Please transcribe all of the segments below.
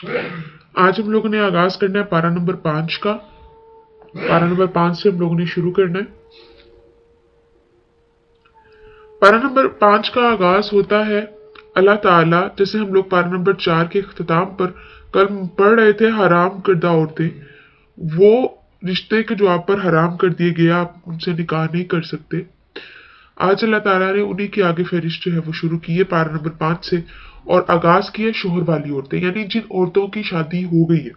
आज हम लोगों ने आगाज करना है पारा नंबर 5 का। पारा नंबर 5 से हम लोगों ने शुरू करना है। पारा नंबर 5 का आगाज होता है अल्लाह ताला, जैसे हम लोग पारा नंबर 4 के इख्तिताम पर कल पढ़ रहे थे, हराम करदा औरतें, वो रिश्ते के जो आप पर हराम कर दिए गए, आप उनसे निकाह नहीं कर सकते। आज अल्लाह ताला ने उन्हीं की आगे फहरिस्त जो है वो शुरू की है पारा नंबर 5 से, और आगाज की है शोहर वाली औरतें, यानी जिन औरतों की शादी हो गई है,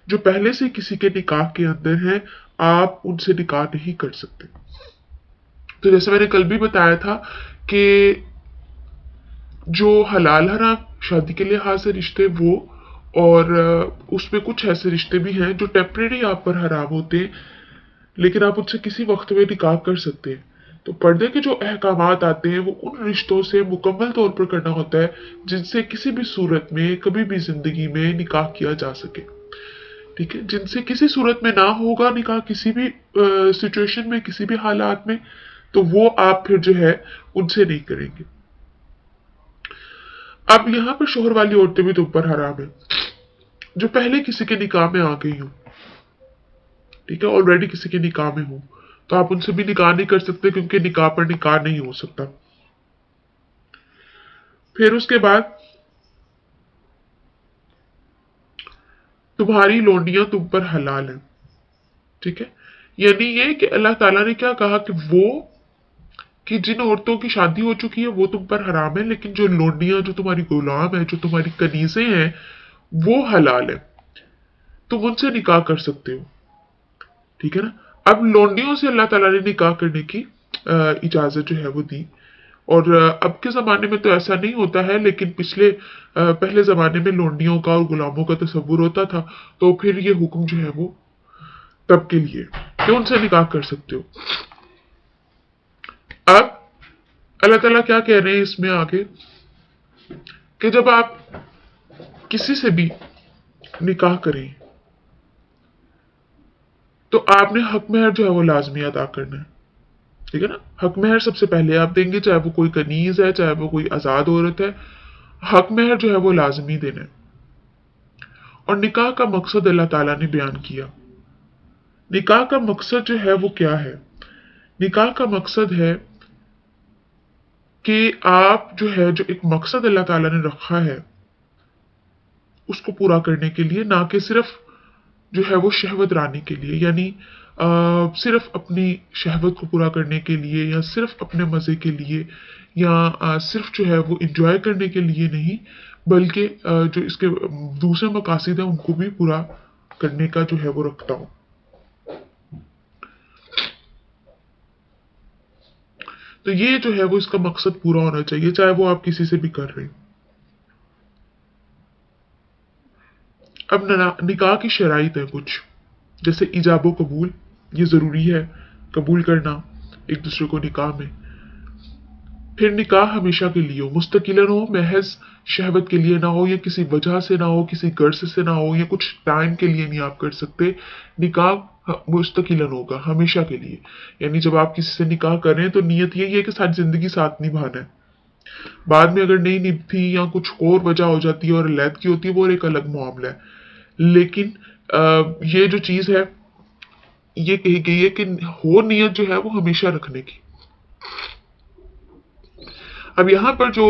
जो पहले से किसी के निकाह के अंदर हैं, आप उनसे निकाह नहीं कर सकते। तो जैसे मैंने कल भी बताया था कि जो हलाल हराम शादी के लिहाज से रिश्ते वो, और उसमें कुछ ऐसे रिश्ते भी हैं जो टेम्परेरी आप पर हराम होते हैं, लेकिन आप उनसे किसी वक्त में निकाह कर सकते हैं। तो पर्दे के जो अहकामात आते हैं वो उन रिश्तों से मुकम्मल तौर पर करना होता है जिनसे किसी भी सूरत में कभी भी जिंदगी में निकाह किया जा सके। ठीक है, जिनसे किसी सूरत में ना होगा निकाह, किसी भी सिचुएशन में, किसी भी हालात में, तो वो आप फिर जो है उनसे नहीं करेंगे। अब यहाँ पर शोहर वाली औरतें भी तो ऊपर हराम है, जो पहले किसी के निकाह में आ गई हो, ठीक है, ऑलरेडी किसी के निकाह में हो, तो आप उनसे भी निकाह नहीं कर सकते, क्योंकि निकाह पर निकाह नहीं हो सकता। फिर उसके बाद तुम्हारी लोंडियां तुम पर हलाल है। ठीक है, यानी ये कि अल्लाह ताला ने क्या कहा कि जिन औरतों की शादी हो चुकी है वो तुम पर हराम है, लेकिन जो लोंडियां, जो तुम्हारी गुलाम है, जो तुम्हारी कनीजें हैं, वो हलाल है, तुम उनसे निकाह कर सकते हो। ठीक है ना। अब लोंडियों से अल्लाह ताला ने निकाह करने की इजाजत जो है वो दी, और अब के जमाने में तो ऐसा नहीं होता है, लेकिन पहले जमाने में लोंडियों का और गुलामों का तस्वुर होता था, तो फिर ये हुक्म जो है वो तब के लिए कि उनसे निकाह कर सकते हो। अब अल्लाह ताला क्या कह रहे हैं इसमें आगे, कि जब आप किसी से भी निकाह करें तो आपने हक महर जो है वो लाजमी अदा करना है। ठीक है ना, हक महर सबसे पहले आप देंगे, चाहे वो कोई कनीज है, चाहे वो कोई आजाद औरत है, हक महर जो है वो लाजमी देना है। और निकाह का मकसद अल्लाह ताला ने बयान किया। निकाह का मकसद जो है वो क्या है? निकाह का मकसद है कि आप जो है, जो एक मकसद अल्लाह ताला ने रखा है उसको पूरा करने के लिए, ना कि सिर्फ जो है वो शहवत रानी के लिए, यानी सिर्फ अपनी शहवत को पूरा करने के लिए, या सिर्फ अपने मजे के लिए, या सिर्फ जो है वो इंजॉय करने के लिए नहीं, बल्कि जो इसके दूसरे मकासद हैं उनको भी पूरा करने का जो है वो रखता हूं। तो ये जो है वो इसका मकसद पूरा होना चाहिए, चाहे वो आप किसी से भी कर रहे हैं। अब निकाह की शराइत है कुछ, जैसे इजाबो कबूल, ये जरूरी है कबूल करना एक दूसरे को निकाह में। फिर निकाह हमेशा के लिए हो, मुस्तकिलन हो, महज शहवत के लिए ना हो, या किसी वजह से ना हो, किसी गर्ज से ना हो, या कुछ टाइम के लिए नहीं आप कर सकते। निकाह मुस्तकिलन होगा, हमेशा के लिए। यानी जब आप किसी से निकाह कर रहे हैं तो नियत यही है कि सारी जिंदगी साथ निभाना है। बाद में अगर नहीं निभती या कुछ और वजह हो जाती है और लैद की होती है, वो एक अलग मामला है। लेकिन ये जो चीज है, ये कही गई है कि हो नियत जो है वो हमेशा रखने की। अब यहाँ पर जो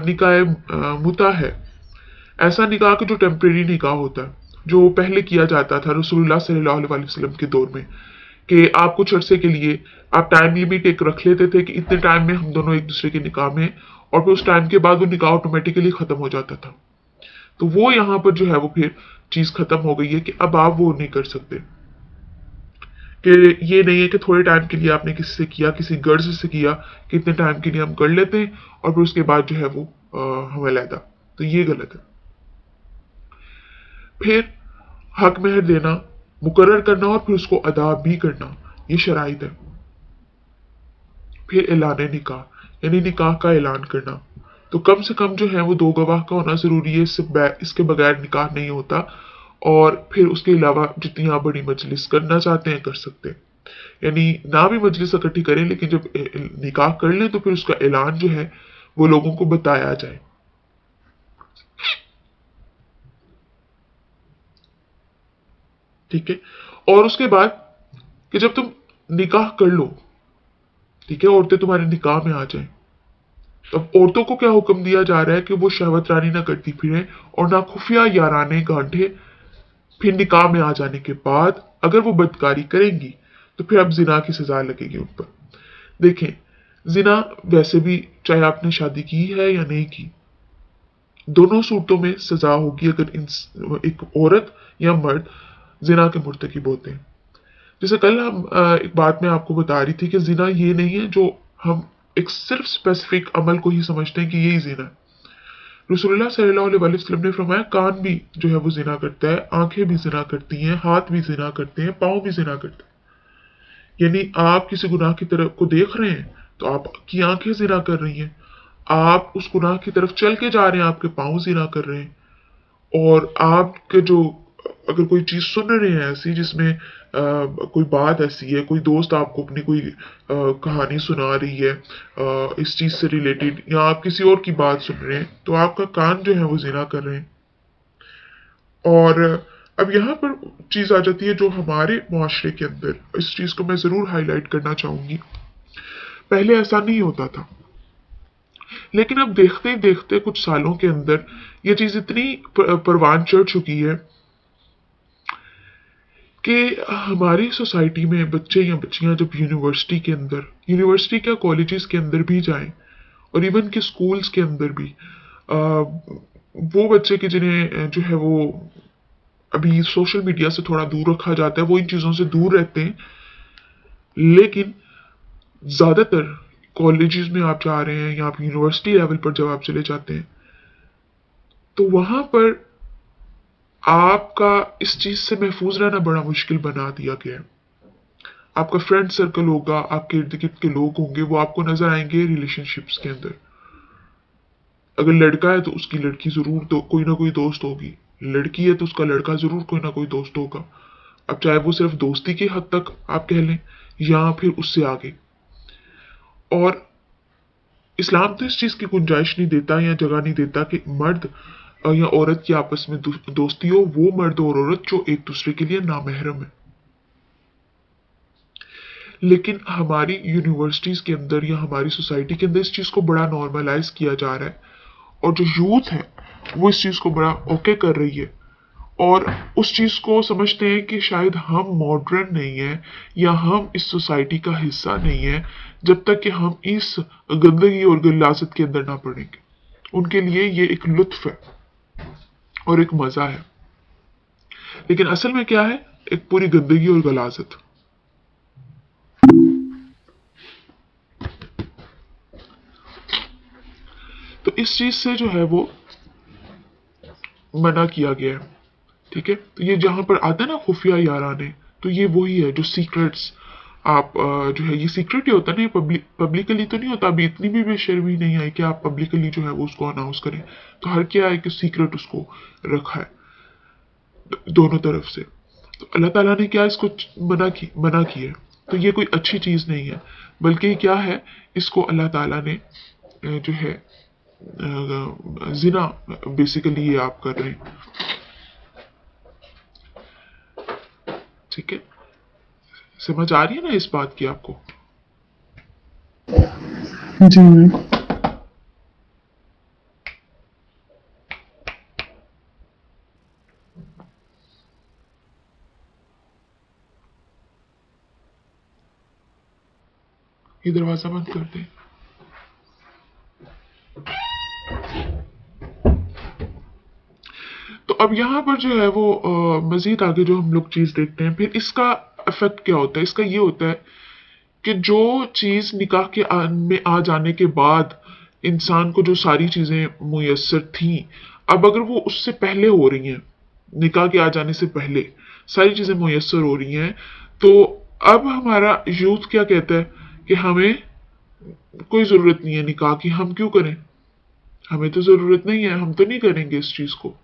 निकाह मुता है, ऐसा निकाह कि जो टेम्परेरी निकाह होता है, जो पहले किया जाता था रसूलुल्लाह सल्लल्लाहु अलैहि वसल्लम के दौर में, कि आप कुछ अरसे के लिए आप टाइम लिमिट एक रख लेते थे कि इतने टाइम में हम दोनों एक दूसरे के निकाह में, और फिर उस टाइम के बाद वो निकाह ऑटोमेटिकली खत्म हो जाता था। तो वो यहाँ पर जो है वो फिर चीज खत्म हो गई है कि अब आप वो नहीं कर सकते, कि ये नहीं है कि थोड़े टाइम के लिए आपने किसी से किया, किसी गर्ज से किया कि इतने टाइम के लिए हम कर लेते हैं और फिर उसके बाद जो है वो हमें लैदा, तो ये गलत है। फिर हक महर देना, मुकर्रर करना और फिर उसको अदा भी करना, ये शराइत है। फिर ऐलान निकाह, यानी निकाह का ऐलान करना, तो कम से कम जो है वो 2 गवाह का होना जरूरी है, इसके बगैर निकाह नहीं होता। और फिर उसके अलावा जितनी आप बड़ी मजलिस करना चाहते हैं कर सकते हैं, यानी ना भी मजलिस इकट्ठी करें, लेकिन जब निकाह कर लें तो फिर उसका ऐलान जो है वो लोगों को बताया जाए। ठीक है। और उसके बाद कि जब तुम निकाह कर लो, ठीक है, औरतें तुम्हारे निकाह में आ जाएं, अब औरतों को क्या हुक्म दिया जा रहा है कि वो शहवत रानी ना करती फिरें और ना खुफिया याराने गांठे। फिर निकाह में आ जाने के बाद अगर वो बदकारी करेंगी तो फिर अब जिना की सजा लगेगी उन पर। देखें, जिना वैसे भी चाहे आपने शादी की है या नहीं की, दोनों सूरतों में सजा होगी अगर एक औरत या मर्द जिना के मुर्तकिब होते हैं। जैसे कल हम एक बात में आपको बता रही थी कि जिना ये नहीं है जो हम एक सिर्फ स्पेसिफिक अमल को ही समझते हैं कि यही जिना है। रसूलुल्लाह सल्लल्लाहु अलैहि वसल्लम ने फरमाया कान भी जो है वो जिना करता है, आंखें भी जिना करती हैं, हाथ भी जिना करते हैं, पाँव भी जिना करते हैं। यानी आप किसी गुनाह की तरफ को देख रहे हैं तो आपकी आंखें जिना कर रही हैं, आप उस गुनाह की तरफ चल के जा रहे हैं, आपके पाँव जिना कर रहे हैं। और आपके जो अगर कोई चीज सुन रहे हैं ऐसी जिसमें कोई बात ऐसी है, कोई दोस्त आपको अपनी कोई कहानी सुना रही है इस चीज से रिलेटेड, या आप किसी और की बात सुन रहे हैं, तो आपका कान जो है वो जिना कर रहे हैं। और अब यहाँ पर चीज आ जाती है जो हमारे मुआशरे के अंदर, इस चीज को मैं जरूर हाईलाइट करना चाहूंगी। पहले ऐसा नहीं होता था, लेकिन अब देखते ही देखते कुछ सालों के अंदर ये चीज इतनी परवान चढ़ चुकी है कि हमारी सोसाइटी में बच्चे या बच्चियां जब यूनिवर्सिटी क्या कॉलेजेस के अंदर भी जाएं, और इवन के स्कूल्स के अंदर भी वो बच्चे के जिन्हें जो है वो अभी सोशल मीडिया से थोड़ा दूर रखा जाता है, वो इन चीजों से दूर रहते हैं। लेकिन ज्यादातर कॉलेजेस में आप जा रहे हैं या आप यूनिवर्सिटी लेवल पर जब आप चले जाते हैं तो वहां पर आपका इस चीज से महफूज रहना बड़ा मुश्किल बना दिया गया है। आपका फ्रेंड सर्कल होगा, आपके इर्द गिर्द के लोग होंगे, वो आपको नजर आएंगे रिलेशनशिप्स के अंदर। अगर लड़का है तो उसकी लड़की जरूर तो कोई ना कोई दोस्त होगी, लड़की है तो उसका लड़का जरूर कोई ना कोई दोस्त होगा। अब चाहे वो सिर्फ दोस्ती की हद तक आप कह लें या फिर उससे आगे। और इस्लाम तो इस चीज की गुंजाइश नहीं देता या जगह नहीं देता कि मर्द या औरत की आपस में दोस्ती हो, वो मर्द और औरत जो एक दूसरे के लिए नामहरम है। लेकिन हमारी यूनिवर्सिटीज के अंदर या हमारी सोसाइटी के अंदर इस चीज को बड़ा नॉर्मलाइज किया जा रहा है, और जो यूथ है वो इस चीज को बड़ा ओके कर रही है और उस चीज को समझते हैं कि शायद हम मॉडर्न नहीं है या हम इस सोसाइटी का हिस्सा नहीं है जब तक कि हम इस गंदगी और गलाजत के अंदर ना पड़ेंगे। उनके लिए ये एक लुत्फ है और एक मजा है, लेकिन असल में क्या है, एक पूरी गंदगी और गलाजत। तो इस चीज से जो है वो मना किया गया है, ठीक है। तो ये जहां पर आता है ना खुफिया याराने, तो ये वही है जो सीक्रेट्स आप जो है, ये सीक्रेट ही होता है ना, ये पब्लिकली तो नहीं होता। अभी इतनी भी बेशर्मी नहीं आई कि आप पब्लिकली जो है वो उसको अनाउंस करें। तो हर क्या है कि सीक्रेट उसको रखा है दोनों तरफ से। तो अल्लाह ताला ने क्या इसको मना किया है। तो ये कोई अच्छी चीज नहीं है, बल्कि क्या है, इसको अल्लाह ताला ने जो है जिना बेसिकली ये आप कर रहे हैं, ठीक है। समझ आ रही है ना इस बात की आपको? जी ये दरवाजा बंद कर दे। तो अब यहाँ पर जो है वो मजीद आगे जो हम लोग चीज देखते हैं, फिर इसका इफेक्ट क्या होता है। इसका ये होता है कि जो चीज निकाह के में आ जाने के बाद इंसान को जो सारी चीजें मुयस्सर थी, अब अगर वो उससे पहले हो रही हैं, निकाह के आ जाने से पहले सारी चीजें मुयस्सर हो रही हैं, तो अब हमारा यूथ क्या कहता है कि हमें कोई जरूरत नहीं है निकाह की, हम क्यों करें, हमें तो जरूरत नहीं है, हम तो नहीं करेंगे इस चीज को।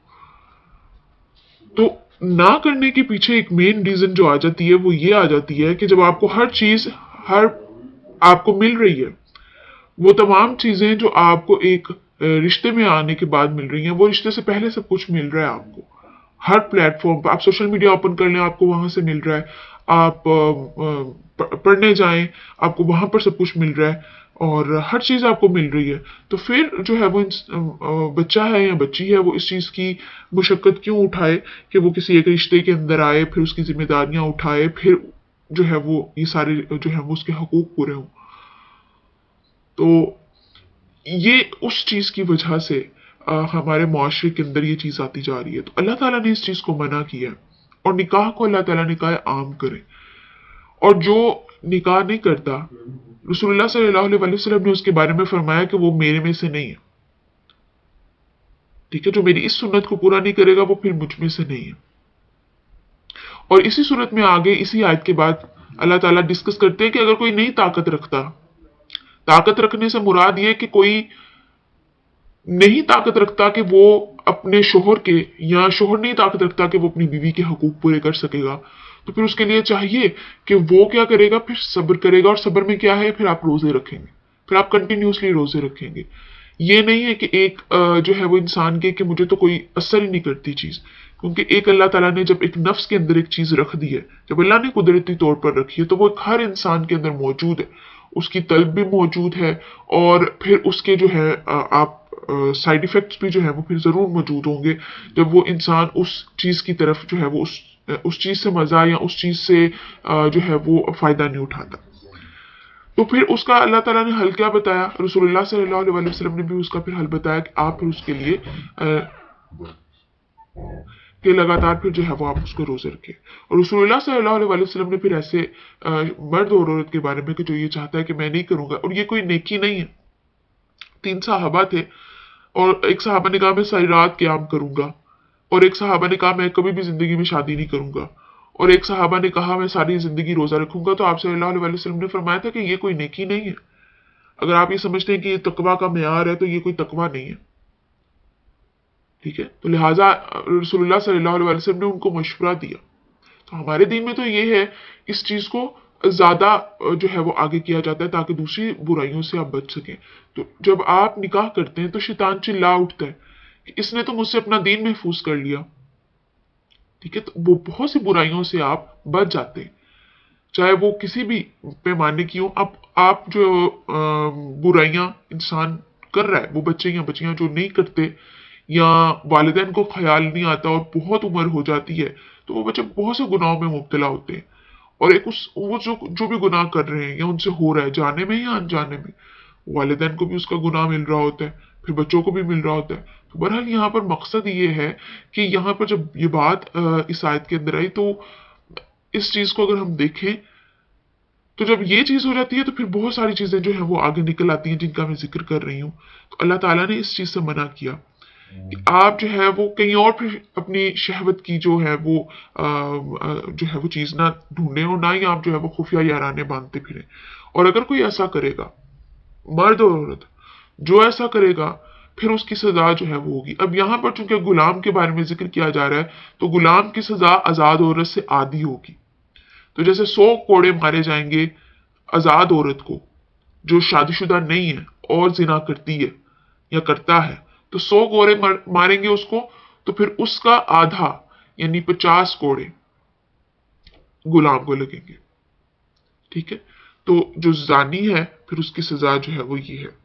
तो ना करने के पीछे एक मेन रीजन जो आ जाती है वो ये आ जाती है कि जब आपको हर चीज हर आपको मिल रही है, वो तमाम चीजें जो आपको एक रिश्ते में आने के बाद मिल रही हैं, वो रिश्ते से पहले सब कुछ मिल रहा है आपको, हर प्लेटफॉर्म पर आप सोशल मीडिया ओपन कर लें, आपको वहां से मिल रहा है। आप पढ़ने जाएं, आपको वहां पर सब कुछ मिल रहा है और हर चीज आपको मिल रही है। तो फिर जो है वो बच्चा है या बच्ची है, वो इस चीज की मुशक्कत क्यों उठाए कि वो किसी एक रिश्ते के अंदर आए, फिर उसकी जिम्मेदारियां उठाए, फिर जो है वो ये सारे जो है वो उसके हकूक पूरे हों। तो ये उस चीज की वजह से हमारे मुआशरे के अंदर ये चीज आती जा रही है। तो अल्लाह ताला ने इस चीज को मना किया है और निकाह को अल्लाह ताला ने कहा है आम करें। और जो निकाह नहीं करता, रसूलुल्लाह सल्लल्लाहु अलैहि वसल्लम ने उसके बारे में फरमाया कि वो मेरे में से नहीं है। ठीक है, जो मेरी इस सुन्नत को पूरा नहीं करेगा वो फिर मुझ में से नहीं है। और इसी सूरत में आगे इसी आयत के बाद अल्लाह ताला डिस्कस करते हैं कि अगर कोई नहीं ताकत रखता, ताकत रखने से मुराद ये कि कोई नहीं ताकत रखता कि वो अपने शोहर के, या शोहर नहीं ताकत रखता कि वो अपनी बीवी के हकूक पूरे कर सकेगा, तो फिर उसके लिए चाहिए कि वो क्या करेगा, फिर सब्र करेगा। और सब्र में क्या है, फिर आप रोजे रखेंगे, फिर आप कंटिन्यूसली रोजे रखेंगे। ये नहीं है कि एक जो है वो इंसान के कि मुझे तो कोई असर ही नहीं करती चीज, क्योंकि एक अल्लाह ताला ने जब एक नफ्स के अंदर एक चीज रख दी है, जब अल्लाह ने कुदरती तौर पर रखी है, तो वो हर इंसान के अंदर मौजूद है, उसकी तलब भी मौजूद है और फिर उसके जो है आप साइड इफेक्ट्स भी जो है वो फिर जरूर मौजूद होंगे जब वो इंसान उस चीज की तरफ जो है वो उस चीज से मजा या उस चीज से जो है वो फायदा नहीं उठाता। तो फिर उसका अल्लाह ताला ने हल क्या बताया, रसूलुल्लाह सल्लल्लाहु अलैहि वसल्लम ने भी उसका फिर हल बताया कि आप फिर उसके लिए कि लगातार फिर जो है वो आप उसको रोजे रखें। और रसूलुल्लाह सल्लल्लाहु अलैहि वसल्लम ने फिर ऐसे मर्द और औरत के बारे में कि जो ये चाहता है कि मैं नहीं करूंगा, और ये कोई नेकी नहीं है। 3 सहाबा थे और एक सहाबा ने कहा मैं सारी रात क़याम करूंगा, और एक सहाबा ने कहा मैं कभी भी जिंदगी में शादी नहीं करूंगा, और एक सहाबा ने कहा मैं सारी जिंदगी रोजा रखूंगा। तो आप सल्लल्लाहु अलैहि वसल्लम ने फरमाया था कि ये कोई नेकी नहीं है। अगर आप ये समझते हैं कि ये तकवा का मेयार है तो ये कोई तकवा नहीं है। ठीक है, तो लिहाजा रसूलुल्लाह सल्लल्लाहु अलैहि वसल्लम ने उनको मशवरा दिया। तो हमारे दीन में तो ये है, इस चीज को ज्यादा जो है वो आगे किया जाता है ताकि दूसरी बुराइयों से आप बच सकें। तो जब आप निकाह करते हैं तो शैतान चिल्ला उठता है कि इसने तो मुझसे अपना दीन महफूज कर लिया। ठीक है, तो वो बहुत सी बुराइयों से आप बच जाते हैं, चाहे वो किसी भी पैमाने की हो। आप जो बुराइयां इंसान कर रहा है, वो बच्चे या बच्चियां जो नहीं करते, या वालिदैन को ख्याल नहीं आता और बहुत उम्र हो जाती है, तो वो बच्चे बहुत से गुनाहों में मुब्तला होते हैं। और एक वो जो भी गुनाह कर रहे हैं या उनसे हो रहा है, जाने में या अनजाने में, वालिदैन को भी उसका गुनाह मिल रहा होता है, फिर बच्चों को भी मिल रहा होता है। तो बहरहाल यहाँ पर मकसद ये है कि यहाँ पर जब ये बात इस आयत के अंदर आई, तो इस चीज को अगर हम देखें, तो जब ये चीज हो जाती है तो फिर बहुत सारी चीजें जो है वो आगे निकल आती हैं जिनका मैं जिक्र कर रही हूँ। तो अल्लाह ताला ने इस चीज से मना किया कि आप जो है वो कहीं और फिर अपनी शहवत की जो है वो जो है वो चीज ना ढूंढे, और ना ही आप जो है वो खुफिया याराने बांधते फिरें। और अगर कोई ऐसा करेगा, मर्द और औरत जो ऐसा करेगा, फिर उसकी सजा जो है वो होगी। अब यहाँ पर चूंकि गुलाम के बारे में जिक्र किया जा रहा है, तो गुलाम की सजा आजाद औरत से आधी होगी। तो जैसे 100 कोड़े मारे जाएंगे आजाद औरत को जो शादीशुदा नहीं है और जिना करती है या करता है, तो 100 कोड़े मारेंगे उसको, तो फिर उसका आधा यानी 50 कोड़े गुलाम को लगेंगे। ठीक है, तो जो जानी है फिर उसकी सजा जो है वो ये है।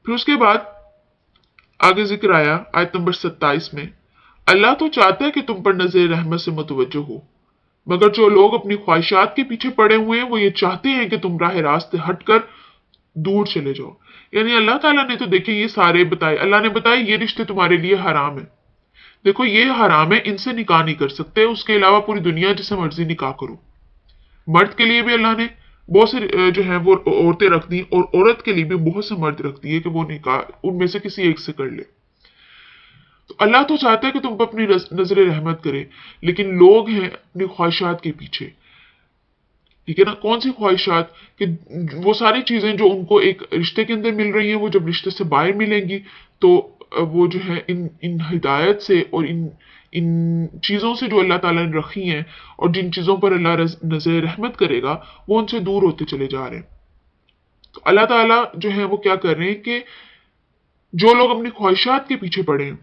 फिर उसके बाद आगे जिक्र आया आयत नंबर 27 में, अल्लाह तो चाहता है कि तुम पर नजर रहमत से मुतवज्जो हो, मगर जो लोग अपनी ख्वाहिशात के पीछे पड़े हुए हैं वो ये चाहते हैं कि तुम राह रास्त हटकर दूर चले जाओ। यानी अल्लाह ताला ने तो देखिए ये सारे बताए, अल्लाह ने बताया ये रिश्ते तुम्हारे लिए हराम है, देखो ये हराम है, इनसे निकाह नहीं कर सकते, उसके अलावा पूरी दुनिया जिसे मर्जी निकाह करो। मर्द के लिए भी अल्लाह ने बहुत से जो है वो औरतें रख दी, और औरत के लिए भी बहुत से मर्द रख दिए कि वो निकाह उनमें से किसी एक से कर ले। तो अल्लाह तो चाहता है कि तुम पर अपनी नजर रहमत करे, लेकिन लोग हैं अपनी ख्वाहिशात के पीछे। ठीक है ना, कौन सी ख्वाहिशात, कि वो सारी चीजें जो उनको एक रिश्ते के अंदर मिल रही हैं, वो जब रिश्ते से बाहर मिलेंगी तो वो जो है इन हिदायत से और इन चीजों से जो अल्लाह ताला ने रखी हैं और जिन चीजों पर अल्लाह नजर रहमत करेगा, वो उनसे दूर होते चले जा रहे हैं। तो अल्लाह ताला जो है वो क्या कर रहे हैं कि जो लोग अपनी ख्वाहिशात के पीछे पड़े हैं,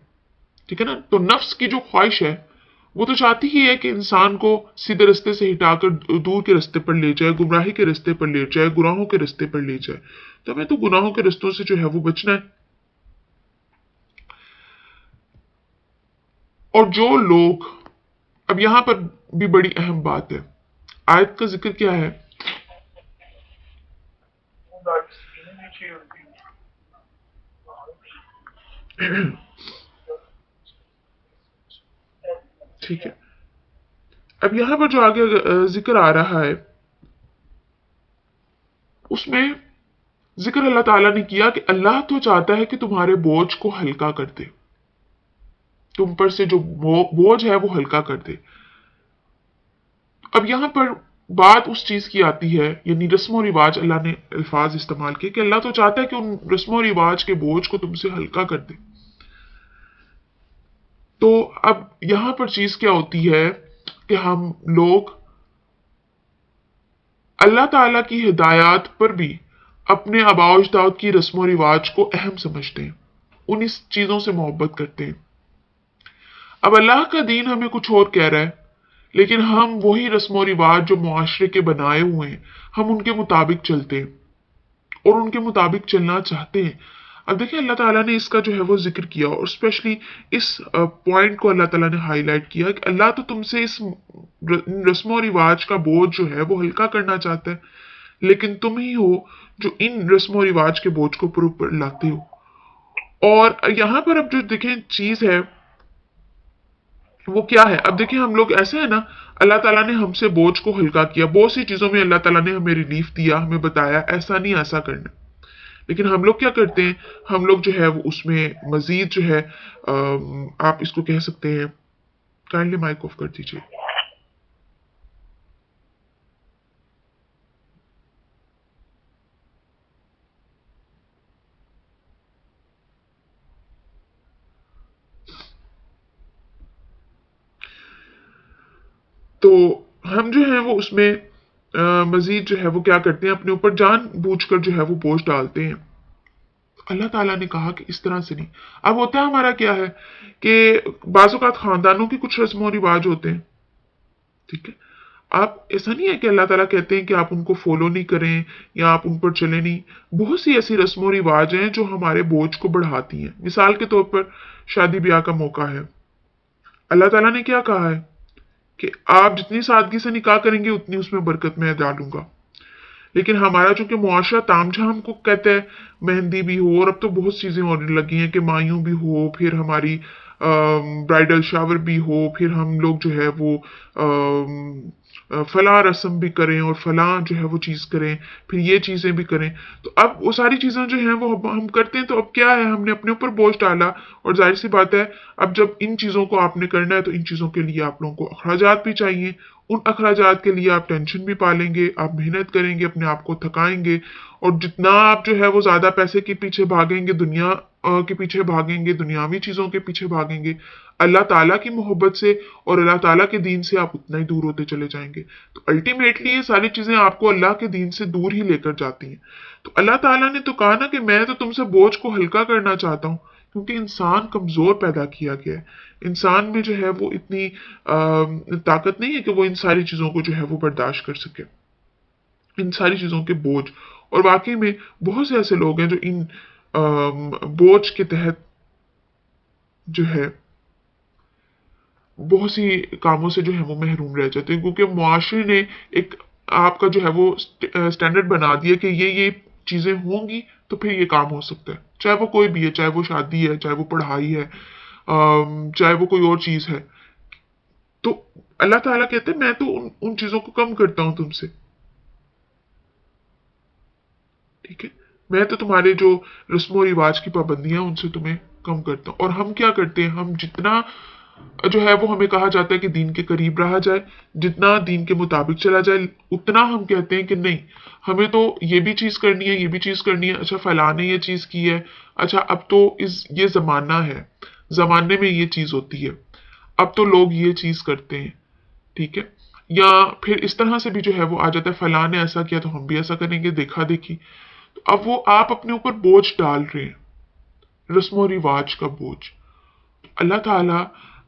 ठीक है ना, तो नफ्स की जो ख्वाहिश है वो तो चाहती ही है कि इंसान को सीधे रास्ते से हटाकर दूर के रास्ते पर ले जाए, गुमराही के रास्ते पर ले जाए, गुनाहों के रास्ते पर ले जाए। तो हमें तो गुनाहों के रास्तों से जो है वो बचना है। और जो लोग, अब यहां पर भी बड़ी अहम बात है, आयत का जिक्र क्या है? ठीक है, अब यहां पर जो आगे जिक्र आ रहा है उसमें जिक्र अल्लाह ताला ने किया कि अल्लाह तो चाहता है कि तुम्हारे बोझ को हल्का कर दे, तुम पर से जो बोझ है वो हल्का कर दे। अब यहां पर बात उस चीज की आती है, यानी रस्म और रिवाज, अल्लाह ने अल्फाज इस्तेमाल किए कि अल्लाह तो चाहता है कि उन रस्म और रिवाज के बोझ को तुमसे हल्का कर दे। तो अब यहां पर चीज क्या होती है कि हम लोग अल्लाह ताला की हिदायत पर भी अपने आबाओ अजदाद की रस्म और रिवाज को अहम समझते हैं, उन इस चीजों से मोहब्बत करते हैं। अब अल्लाह का दीन हमें कुछ और कह रहा है, लेकिन हम वही रस्म और रिवाज जो मुआशरे के बनाए हुए हैं, हम उनके मुताबिक चलते हैं और उनके मुताबिक चलना चाहते हैं। अब देखिए अल्लाह ताला ने इसका जो है वो जिक्र किया, और स्पेशली इस पॉइंट को अल्लाह ताला ने हाईलाइट किया कि अल्लाह तो तुमसे इस रस्म और रिवाज का बोझ जो है वो हल्का करना चाहता है, लेकिन तुम ही हो जो इन रस्म और रिवाज के बोझ को ऊपर लाते हो। और यहाँ पर अब जो देखें चीज है वो क्या है, अब देखिए हम लोग ऐसे है ना, अल्लाह ताला ने हमसे बोझ को हल्का किया, बहुत सी चीजों में अल्लाह ताला ने हमें रिलीफ दिया, हमें बताया ऐसा नहीं ऐसा करना, लेकिन हम लोग क्या करते हैं, हम लोग जो है वो उसमें मजीद जो है आप इसको कह सकते हैं, काइंडली माइक ऑफ कर दीजिए। तो हम जो है वो उसमें मजीद जो है वो क्या करते हैं, अपने ऊपर जान बूझ कर जो है वो बोझ डालते हैं। अल्लाह ताला ने कहा कि इस तरह से नहीं। अब होता है हमारा क्या है कि बाज़-औक़ात खानदानों के कुछ रस्म और रिवाज होते हैं, ठीक है, आप ऐसा नहीं है कि अल्लाह ताला कहते हैं कि आप उनको फॉलो नहीं करें या आप उन पर चले नहीं। बहुत सी ऐसी रस्म और रिवाज हैं जो हमारे बोझ को बढ़ाती हैं। मिसाल के तौर पर शादी ब्याह का मौका है, अल्लाह ताला ने क्या कहा है कि आप जितनी सादगी से निकाह करेंगे उतनी उसमें बरकत मैं डालूंगा। लेकिन हमारा चूंकि मुआशरा तामझाम को कहता है, मेहंदी भी हो, और अब तो बहुत चीजें होने लगी हैं कि मायूं भी हो, फिर हमारी ब्राइडल शावर भी हो, फिर हम लोग जो है वो फलां रस्म भी करें और फलां जो है वो चीज करें, फिर ये चीजें भी करें। तो अब वो सारी चीजें जो हैं वो हम करते हैं, तो अब क्या है, हमने अपने ऊपर बोझ डाला। और जाहिर सी बात है, अब जब इन चीजों को आपने करना है तो इन चीजों के लिए आप लोगों को अखराजात भी चाहिए। उन अखराजात के लिए आप टेंशन भी पालेंगे, आप मेहनत करेंगे, अपने आप को थकाएंगे, और जितना आप जो है वो ज्यादा पैसे के पीछे भागेंगे, दुनिया के पीछे भागेंगे, दुनियावी चीजों के पीछे भागेंगे, अल्लाह ताला की मोहब्बत से और अल्लाह ताला के दीन से आप उतना ही दूर होते चले जाएंगे। तो अल्टीमेटली ये सारी चीजें आपको अल्लाह के दीन से दूर ही लेकर जाती हैं। तो अल्लाह ताला ने तो कहा ना कि मैं तो तुमसे बोझ को हल्का करना चाहता हूँ, क्योंकि इंसान कमजोर पैदा किया गया है। इंसान में जो है वो इतनी ताकत नहीं है कि वो इन सारी चीजों को जो है वो बर्दाश्त कर सके, इन सारी चीजों के बोझ। और वाकई में बहुत से ऐसे लोग हैं जो इन बोझ के तहत जो है बहुत सी कामों से जो है वो महरूम रह जाते हैं, क्योंकि मुआशरे ने एक आपका जो है वो स्टैंडर्ड बना दिया कि ये चीजें होंगी तो फिर ये काम हो सकता है, चाहे वो कोई भी है, चाहे वो शादी है, चाहे वो पढ़ाई है, चाहे वो कोई और चीज है। तो अल्लाह ताला कहते हैं मैं तो उन चीजों को कम करता हूं तुमसे, ठीक है, मैं तो तुम्हारे जो रस्म और रिवाज की पाबंदियां उनसे तुम्हें कम करता हूं। और हम क्या करते हैं, हम जितना जो है वो हमें कहा जाता है कि दीन के करीब रहा जाए, जितना दीन के मुताबिक चला जाए, उतना हम कहते हैं कि नहीं, हमें तो ये भी चीज करनी है, ये भी चीज करनी है। अच्छा फलां ने ये चीज की है, अच्छा अब तो ये जमाना है, जमाने में ये चीज होती है, अब तो लोग ये चीज करते हैं, ठीक है। या फिर इस तरह से भी जो है वो आ जाता है, फलां ने ऐसा किया तो हम भी ऐसा करेंगे, देखा देखी। तो अब वो आप अपने ऊपर बोझ डाल रहे हैं, रस्म और रिवाज का बोझ। अल्लाह ताला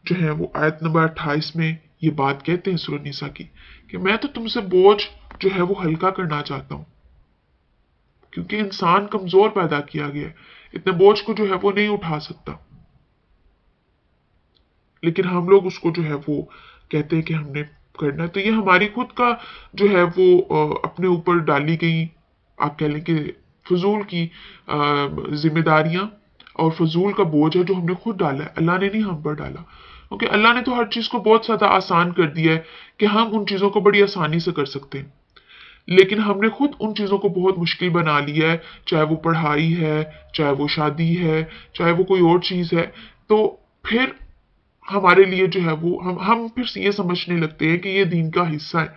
जो है वो आयत नंबर 28 में ये बात कहते हैं सूरह निसा की कि मैं तो तुमसे बोझ जो है वो हल्का करना चाहता हूं, क्योंकि इंसान कमजोर पैदा किया गया है, इतने बोझ को जो है वो नहीं उठा सकता। लेकिन हम लोग उसको जो है वो कहते हैं कि हमने करना है। तो ये हमारी खुद का जो है वो अपने ऊपर डाली गई, आप कह लें कि फजूल की जिम्मेदारियां और फजूल का बोझ है जो हमने खुद डाला है, अल्लाह ने नहीं हम पर डाला। क्योंकि अल्लाह ने तो हर चीज को बहुत ज्यादा आसान कर दिया है कि हम उन चीजों को बड़ी आसानी से कर सकते हैं, लेकिन हमने खुद उन चीजों को बहुत मुश्किल बना लिया है, चाहे वो पढ़ाई है, चाहे वो शादी है, चाहे वो कोई और चीज है। तो फिर हमारे लिए जो है वो हम फिर ये समझने लगते हैं कि ये दीन का हिस्सा है,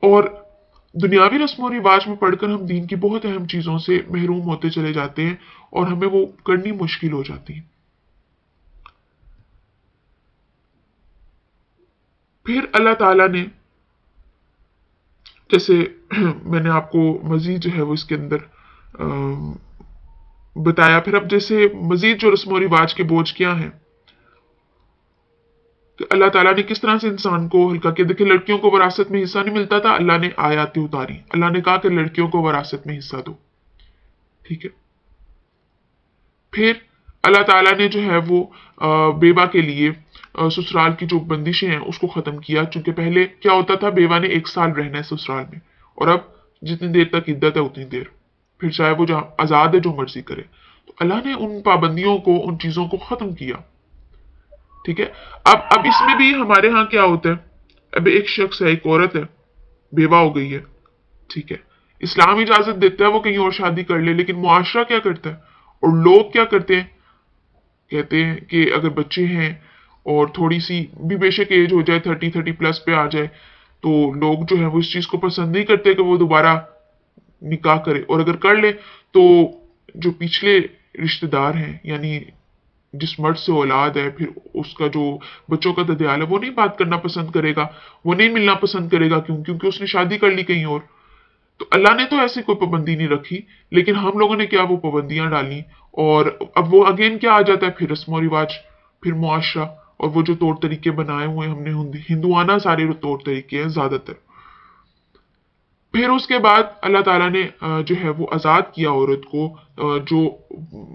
और दुनियावी रस्म और रिवाज में पढ़कर हम दीन की बहुत अहम चीजों से महरूम होते चले जाते हैं और हमें वो करनी मुश्किल हो जाती है। फिर अल्लाह ताला ने जैसे मैंने आपको मजीद जो है वो इसके अंदर बताया। फिर अब जैसे मजीद जो रस्म और रिवाज के बोझ क्या हैं, कि अल्लाह ताला ने किस तरह से इंसान को हल्का किया। देखिए, लड़कियों को विरासत में हिस्सा नहीं मिलता था, अल्लाह ने आयातें उतारी, अल्लाह ने कहा कि लड़कियों को विरासत में हिस्सा दो। ठीक है। फिर अल्लाह ताला ने जो है वो बेवा के लिए ससुराल की जो बंदिशें हैं उसको खत्म किया, क्योंकि पहले क्या होता था, बेवा ने 1 साल रहना है ससुराल में, और अब जितनी देर तक इद्दत है उतनी देर, फिर चाहे वो जहां आजाद है जो मर्जी करे। तो अल्लाह ने उन पाबंदियों को, उन चीजों को खत्म किया। ठीक है। अब इसमें भी हमारे यहाँ क्या होता है, अब एक शख्स है, एक औरत है, बेवा हो गई है। ठीक है। इस्लाम इजाजत देता है वो कहीं और शादी कर ले, लेकिन मुआशरा क्या करता है और लोग क्या करते हैं, कहते हैं कि अगर बच्चे हैं और थोड़ी सी भी बेशक एज हो जाए, 30 प्लस पे आ जाए, तो लोग जो है वो इस चीज को पसंद नहीं करते कि वो दोबारा निकाह करे, और अगर कर ले तो जो पिछले रिश्तेदार हैं, यानी जिस मर्द से औलाद है, फिर उसका जो बच्चों का ददियाल है, वो नहीं बात करना पसंद करेगा, वो नहीं मिलना पसंद करेगा। क्यों? क्योंकि उसने शादी कर ली कहीं और। तो अल्लाह ने तो ऐसी कोई पाबंदी नहीं रखी, लेकिन हम लोगों ने क्या वो पाबंदियां डाली, और अब वो अगेन क्या आ जाता है, फिर रस्म और रिवाज, फिर मुआशरा, और वो जो तौर तरीके बनाए हुए हमने हिंदुआना सारे तौर तरीके हैं ज्यादातर। फिर उसके बाद अल्लाह ताला ने जो है वो आजाद किया औरत को, जो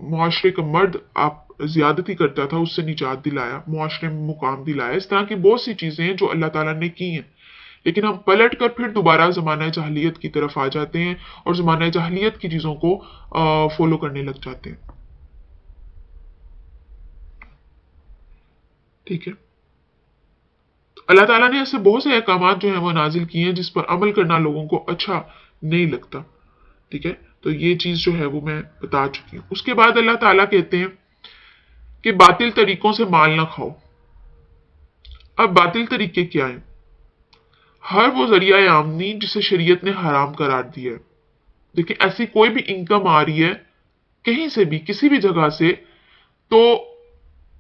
मुआशरे का मर्द आप ज्यादती करता था उससे निजात दिलाया, मुआशरे में मुकाम दिलाया। इस तरह की बहुत सी चीजें हैं जो अल्लाह ताला ने की हैं, लेकिन हम पलट कर फिर दोबारा जमाना जahलियत की तरफ आ जाते हैं और जमाना जahलियत की चीजों को फॉलो करने लग जाते हैं। ठीक है। तो अल्लाह ताला ने ऐसे बहुत से अहकामात जो है वो नाजिल किए हैं जिस पर अमल करना लोगों को अच्छा नहीं लगता। ठीक है। तो ये चीज जो है वो मैं बता चुकी हूँ। उसके बाद अल्लाह ताला कहते हैं कि बातिल तरीकों से माल ना खाओ। अब बातिल तरीके क्या है? हर वो जरिया आमदनी जिसे शरीयत ने हराम करार दिया है। देखिए, ऐसी कोई भी इनकम आ रही है कहीं से भी, किसी भी जगह से, तो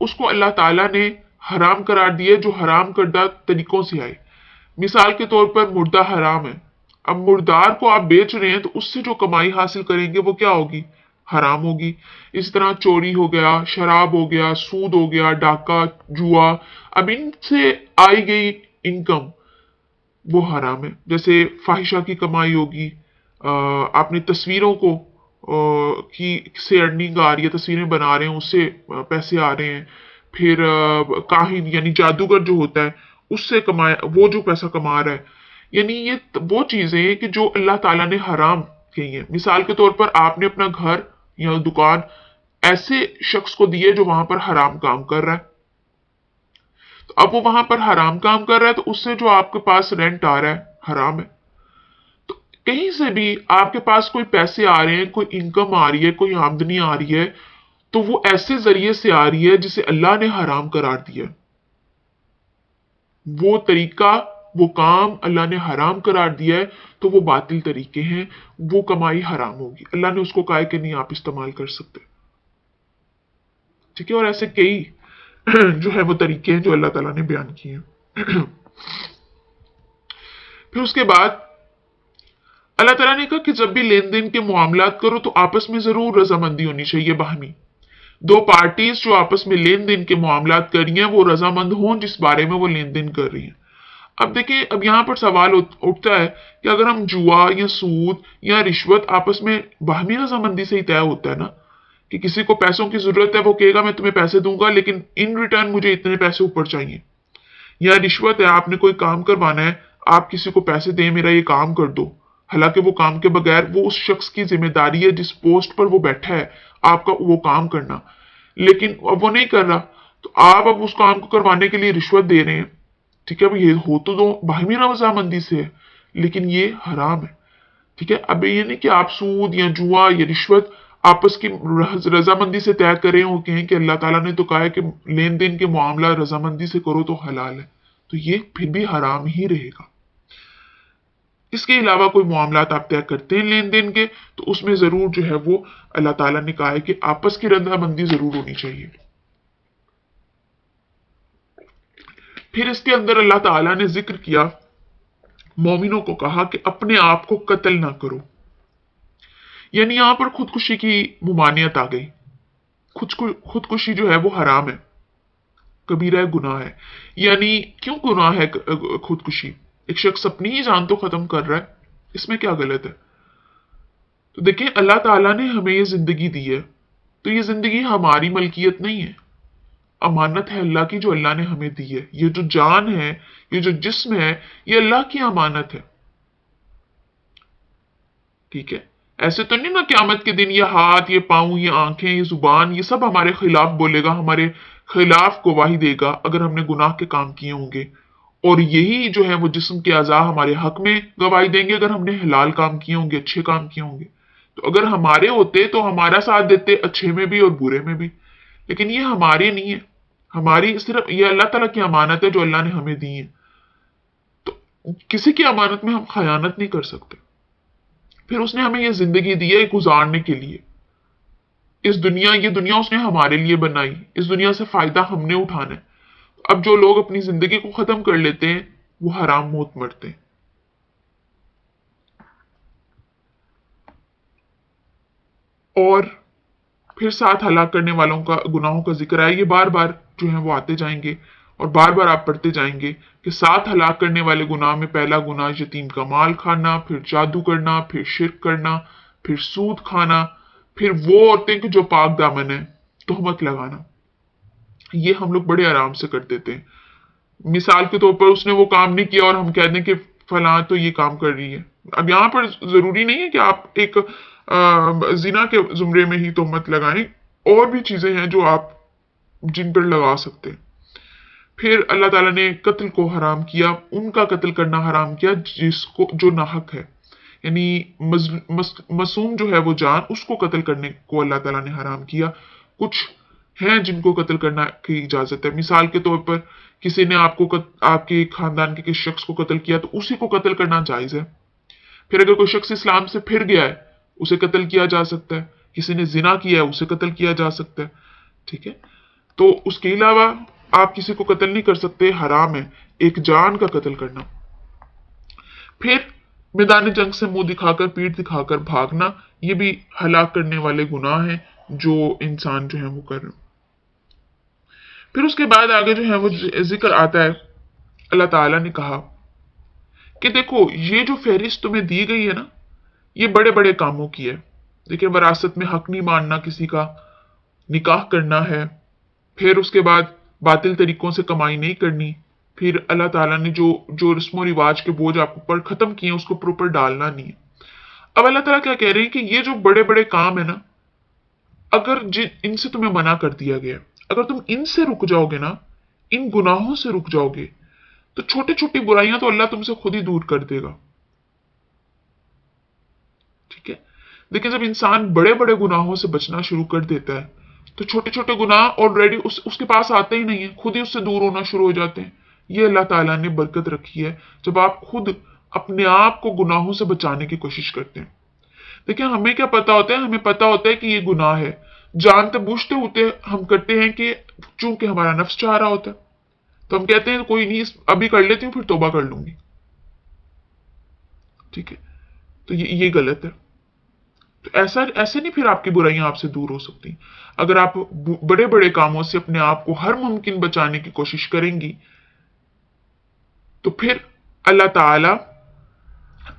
उसको अल्लाह ताला ने हराम करार दिया है, जो हराम करदा तरीकों से आए। मिसाल के तौर पर मुर्दा हराम है, अब मुर्दार को आप बेच रहे हैं तो उससे जो कमाई हासिल करेंगे वो क्या होगी? हराम होगी। इस तरह चोरी हो गया, शराब हो गया, सूद हो गया, डाका, जुआ, अब इनसे आई गई इनकम वो हराम है। जैसे फाहिशा की कमाई होगी, आपने तस्वीरों को की से अर्निंग आ रही है, तस्वीरें बना रहे हैं उससे पैसे आ रहे हैं। फिर काहिन यानी जादूगर जो होता है उससे कमाया, वो जो पैसा कमा रहा है, यानी ये वो चीजें हैं कि जो अल्लाह ताला ने हराम की हैं। मिसाल के तौर पर आपने अपना घर या दुकान ऐसे शख्स को दी है जो वहां पर हराम काम कर रहा है, तो अब वो वहां पर हराम काम कर रहा है, तो उससे जो आपके पास रेंट आ रहा है हराम है। तो कहीं से भी आपके पास कोई पैसे आ रहे हैं, कोई इनकम आ रही है, कोई आमदनी आ रही है, तो वो ऐसे जरिए से आ रही है जिसे अल्लाह ने हराम करार दिया। वो तरीका, वो काम अल्लाह ने हराम करार दिया है, तो वो बातिल तरीके हैं, वो कमाई हराम होगी। अल्लाह ने उसको कहा है कि नहीं आप इस्तेमाल कर सकते। ठीक है। और ऐसे कई जो है वो तरीके हैं जो अल्लाह ताला ने बयान किए हैं। फिर उसके बाद अल्लाह ताला ने कहा कि जब भी लेन देन के मामलात करो तो आपस में जरूर रजामंदी होनी चाहिए, बाहमी। दो पार्टीज जो आपस में लेन देन के मामलात कर रही हैं वो रजामंद हों जिस बारे में वो लेन देन कर रही हैं। अब देखिए, अब यहां पर सवाल उठता है कि अगर हम जुआ या सूद या रिश्वत आपस में बाहमी रजामंदी से ही तय होता है ना, कि किसी को पैसों की जरूरत है, वो कहेगा मैं तुम्हें पैसे दूंगा लेकिन इन रिटर्न मुझे इतने पैसे ऊपर चाहिए। या रिश्वत है, आपने कोई काम करवाना है, आप किसी को पैसे दें मेरा ये काम कर दो, हालांकि वो काम के बगैर वो उस शख्स की जिम्मेदारी है जिस पोस्ट पर वो बैठा है आपका वो काम करना, लेकिन अब वो नहीं कर रहा, तो आप अब उस काम को करवाने के लिए रिश्वत दे रहे हैं। ठीक है, अब ये हो तो दो बाहमी रजामंदी से है, लेकिन ये हराम है। ठीक है, अब ये नहीं कि आप सूद या जुआ या रिश्वत आपस की रजामंदी से तय करें और कहें कि अल्लाह ताला ने तो कहा है कि लेन देन के मामला रजामंदी से करो तो हलाल है, तो ये फिर भी हराम ही रहेगा। इसके अलावा कोई मामलात आप तय करते हैं लेन देन के, तो उसमें जरूर जो है वो अल्लाह ताला ने कहा है कि आपस की रजामंदी जरूर होनी चाहिए। फिर इसके अंदर अल्लाह ताला ने जिक्र किया, मोमिनों को कहा कि अपने आप को कत्ल ना करो, यानी यहां पर खुदकुशी की मुमानियत आ गई। खुदकुशी जो है वो हराम है, कबीरा गुनाह है। यानी क्यों गुनाह है खुदकुशी? एक शख्स अपनी ही जान तो खत्म कर रहा है, इसमें क्या गलत है? तो देखिए, अल्लाह ताला ने हमें ये जिंदगी दी है, तो ये जिंदगी हमारी मलकियत नहीं है, अमानत है अल्लाह की जो अल्लाह ने हमें दी है। ये जो जान है, ये जो जिस्म है, ये अल्लाह की अमानत है। ठीक है, ऐसे तो नहीं ना क़यामत के दिन ये हाथ, ये पांव, ये आंखें, ये जुबान, ये सब हमारे खिलाफ बोलेगा, हमारे खिलाफ गवाही देगा अगर हमने गुनाह के काम किए होंगे, और यही जो है वो जिस्म के अज़ा हमारे हक में गवाही देंगे अगर हमने हलाल काम किए होंगे, अच्छे काम किए होंगे। तो अगर हमारे होते तो हमारा साथ देते, अच्छे में भी और बुरे में भी, लेकिन ये हमारे नहीं है, हमारी सिर्फ ये अल्लाह ताला की अमानत है जो अल्लाह ने हमें दी है। तो किसी की अमानत में हम खयानत नहीं कर सकते। फिर उसने हमें ये जिंदगी दी है गुजारने के लिए, ये दुनिया उसने हमारे लिए बनाई, इस दुनिया से फायदा हमने उठाना है। अब जो लोग अपनी जिंदगी को खत्म कर लेते हैं वो हराम मौत मरते हैं। और फिर साथ हलाक करने वालों का गुनाहों का जिक्र है, ये बार बार जो है वो आते जाएंगे और बार बार आप पढ़ते जाएंगे कि साथ हलाक करने वाले गुनाह में पहला गुनाह यतीम का माल खाना, फिर जादू करना, फिर शिर्क करना, फिर सूद खाना, फिर वो औरतें की जो पाक दामन है, तोहमत लगाना। ये हम लोग बड़े आराम से कर देते हैं। मिसाल के तौर पर उसने वो काम नहीं किया और हम कह दें कि फलां तो ये काम कर रही है। अब यहां पर जरूरी नहीं है कि आप एक जिना के जुमरे में ही तोहमत लगाएं, और भी चीजें हैं जो आप जिन पर लगा सकते हैं। फिर अल्लाह ताला ने कत्ल को हराम किया, उनका कत्ल करना हराम किया जिसको जो नाहक है, यानी मासूम जो है वो जान, उसको कत्ल करने को अल्लाह ताला ने हराम किया। कुछ हैं जिनको कत्ल करना की इजाजत है। मिसाल के तौर पर किसी ने आपके खानदान के किसी शख्स को कत्ल किया तो उसी को कत्ल करना जायज है। फिर अगर कोई शख्स इस्लाम से फिर गया है उसे कत्ल किया जा सकता है, किसी ने जिना किया है उसे कत्ल किया जा सकता है। ठीक है, तो उसके अलावा आप किसी को कत्ल नहीं कर सकते, हराम है एक जान का कत्ल करना। फिर मैदान जंग से मुंह दिखाकर, पीठ दिखाकर भागना, ये भी हलाक करने वाले गुनाह हैं जो इंसान जो है वो कर रहे हैं। फिर उसके बाद आगे जो है वो जिक्र आता है, अल्लाह ताला ने कहा कि देखो ये जो फहरिस्त तुम्हें दी गई है ना, ये बड़े बड़े कामों की है। देखिए, विरासत में हक नहीं मानना किसी का, निकाह करना है, फिर उसके बाद बातिल तरीकों से कमाई नहीं करनी, फिर अल्लाह ताला ने जो जो रस्म रिवाज के बोझ आपको पर खत्म किए उसको ऊपर डालना नहीं है। अब अल्लाह ताला क्या कह रहे हैं कि ये जो बड़े बड़े काम है ना, अगर इनसे तुम्हें मना कर दिया गया, अगर तुम इनसे रुक जाओगे ना, इन गुनाहों से रुक जाओगे, तो छोटी छोटी बुराइयां तो अल्लाह तुमसे खुद ही दूर कर देगा। ठीक है, लेकिन जब इंसान बड़े बड़े गुनाहों से बचना शुरू कर देता है तो छोटे छोटे गुनाह ऑलरेडी उसके पास आते ही नहीं है, खुद ही उससे दूर होना शुरू हो जाते हैं। ये अल्लाह ताला ने बरकत रखी है जब आप खुद अपने आप को गुनाहों से बचाने की कोशिश करते हैं। देखिए, हमें क्या पता होता है, हमें पता होता है कि ये गुनाह है, जानते बूझते होते हम करते हैं कि चूंकि हमारा नफ्स चाह रहा होता है तो हम कहते हैं कोई नहीं, अभी कर लेती हूँ फिर तौबा कर लूंगी। ठीक है, तो ये गलत है। तो ऐसा ऐसे नहीं फिर आपकी बुराइयां आपसे दूर हो सकती। अगर आप बड़े बड़े कामों से अपने आप को हर मुमकिन बचाने की कोशिश करेंगी, तो फिर अल्लाह ताला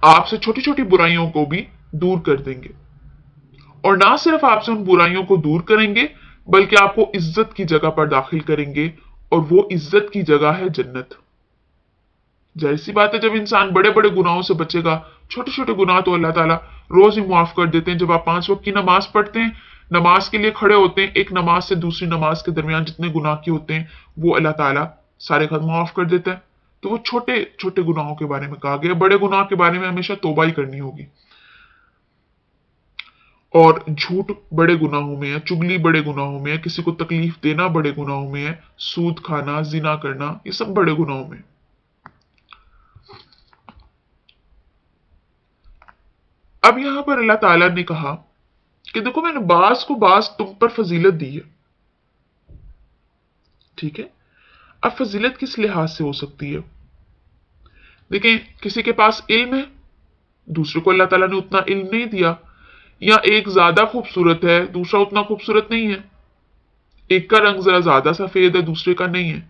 आपसे छोटी छोटी बुराइयों को भी दूर कर देंगे। और ना सिर्फ आपसे उन बुराइयों को दूर करेंगे, बल्कि आपको इज्जत की जगह पर दाखिल करेंगे, और वो इज्जत की जगह है जन्नत। जाहिर सी बात है, जब इंसान बड़े बड़े गुनाहों से बचेगा, छोटे छोटे गुनाह तो अल्लाह ताला रोज ही माफ कर देते हैं। जब आप 5 वक्त की नमाज पढ़ते हैं, नमाज के लिए खड़े होते हैं, एक नमाज से दूसरी नमाज के दरमियान जितने गुनाह किए होते हैं, वो अल्लाह ताला सारे खत्म माफ कर देता है। तो वो छोटे छोटे गुनाहों के बारे में कहा गया, बड़े गुनाह के बारे में हमेशा तौबा ही करनी होगी। और झूठ बड़े गुनाहों में है, चुगली बड़े गुनाहों में है, किसी को तकलीफ देना बड़े गुनाहों में है, सूद खाना, जिना करना, ये सब बड़े गुनाहों में। अब यहां पर अल्लाह ताला ने कहा कि देखो, मैंने बास को बास तुम पर फजीलत दी है। ठीक है, अब फजीलत किस लिहाज से हो सकती है? देखें, किसी के पास इल्म है, दूसरे को अल्लाह ताला ने उतना इल्म नहीं दिया, या एक ज्यादा खूबसूरत है, दूसरा उतना खूबसूरत नहीं है, एक का रंग जरा ज्यादा सफेद है, दूसरे का नहीं है,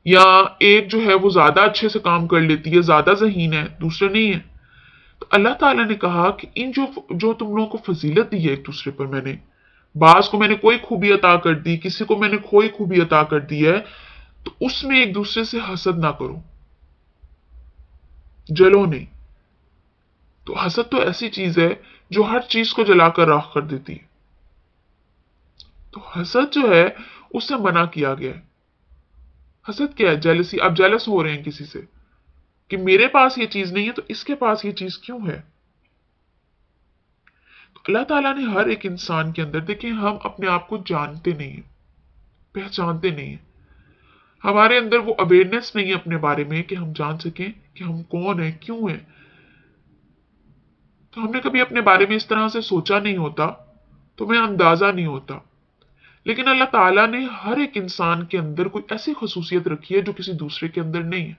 या एक जो है वो ज्यादा अच्छे से काम कर लेती है, ज्यादा ज़हीन है, दूसरे नहीं है। तो अल्लाह ताला ने कहा कि इन जो जो तुम लोगों को फजीलत दी है एक दूसरे पर, मैंने बास को मैंने कोई खूबी अता कर दी, किसी को मैंने कोई खूबी अता कर दी है, तो उसमें एक दूसरे से हसद ना करो, जलो नहीं। तो हसद तो ऐसी चीज है जो हर चीज को जलाकर राख कर देती है। तो हसद जो है उससे मना किया गया है। हसद क्या है? जेलसी। आप जेलस हो रहे हैं किसी से कि मेरे पास ये चीज नहीं है तो इसके पास ये चीज क्यों है। तो अल्लाह ताला ने हर एक इंसान के अंदर, देखिए, हम अपने आप को जानते नहीं है, पहचानते नहीं है, हमारे अंदर वो अवेयरनेस नहीं है अपने बारे में कि हम जान सकें कि हम कौन है, क्यों है। तो हमने कभी अपने बारे में इस तरह से सोचा नहीं होता, तो हमें अंदाजा नहीं होता। लेकिन अल्लाह ताला ने हर एक इंसान के अंदर कोई ऐसी खसूसियत रखी है जो किसी दूसरे के अंदर नहीं है।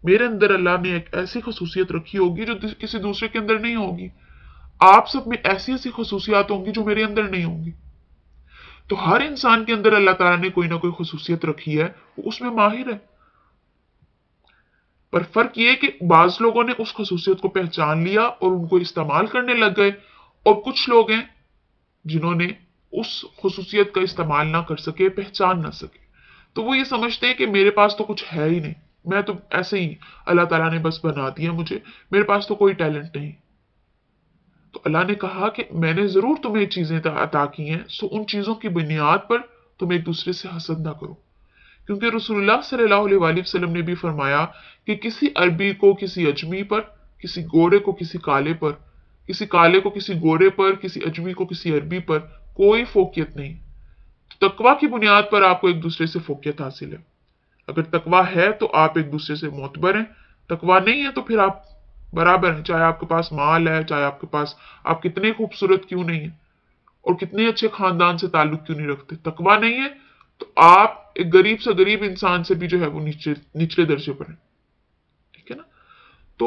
मेरे अंदर अल्लाह ने एक ऐसी खसूसियत रखी होगी जो किसी दूसरे के अंदर नहीं होगी। आप सब में ऐसी ऐसी खसूसियात होंगी जो मेरे अंदर नहीं होंगी। तो हर इंसान के अंदर अल्लाह ताला ने कोई ना कोई खसूसियत रखी है, वो उसमें माहिर है। पर फर्क ये है कि बाज लोगों ने उस खसूसियत को पहचान लिया और उनको इस्तेमाल करने लग गए, और कुछ लोग हैं जिन्होंने उस खसूसियत का इस्तेमाल ना कर सके, पहचान ना सके। तो वो ये समझते हैं कि मेरे पास तो कुछ है ही नहीं, मैं तो ऐसे ही अल्लाह ताला ने बस बना दिया मुझे, मेरे पास तो कोई टैलेंट नहीं। तो अल्लाह ने कहा कि मैंने जरूर तुम्हें चीजें अता की हैं, सो उन चीजों की बुनियाद पर तुम एक दूसरे से हसद ना करो। क्योंकि रसूलुल्लाह सल्लल्लाहु अलैहि वसल्लम ने भी फरमाया कि किसी अरबी को किसी अजमी पर, किसी गोरे को किसी काले पर, किसी काले को किसी गोरे पर, किसी अजमी को किसी अरबी पर कोई फोकियत नहीं। तो तकवा की बुनियाद पर आपको एक दूसरे से फोकियत हासिल है। अगर तकवा है तो आप एक दूसरे से मोतबर हैं, तकवा नहीं है तो फिर आप बराबर हैं, चाहे आपके पास माल है, चाहे आपके पास आप कितने खूबसूरत क्यों नहीं है, और कितने अच्छे खानदान से ताल्लुक क्यों नहीं रखते। तकवा नहीं है तो आप एक गरीब से गरीब इंसान से भी जो है वो निचले दर्जे पर है। ठीक है ना? तो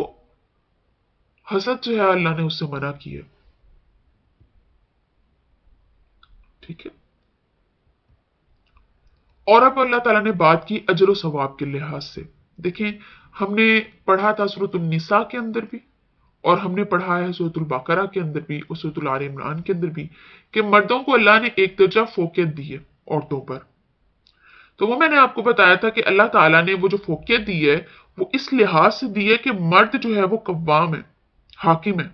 हसद जो है अल्लाह ने उससे मना किया। ठीक है। और अब अल्लाह ताला ने बात की अजर सवाब के लिहाज से। देखें, हमने पढ़ा था सूरतुल निसा के अंदर भी, और हमने पढ़ा है सूरतुल बकरा के अंदर भी और सूरतुल आल इमरान के अंदर भी, कि मर्दों को अल्लाह ने एक दर्जा फोकियत दी है औरतों पर। तो वो मैंने आपको बताया था कि अल्लाह ताला ने वो जो फोकियत दी है वो इस लिहाज से दी है कि मर्द जो है वो कव्वाम है, हाकिम है।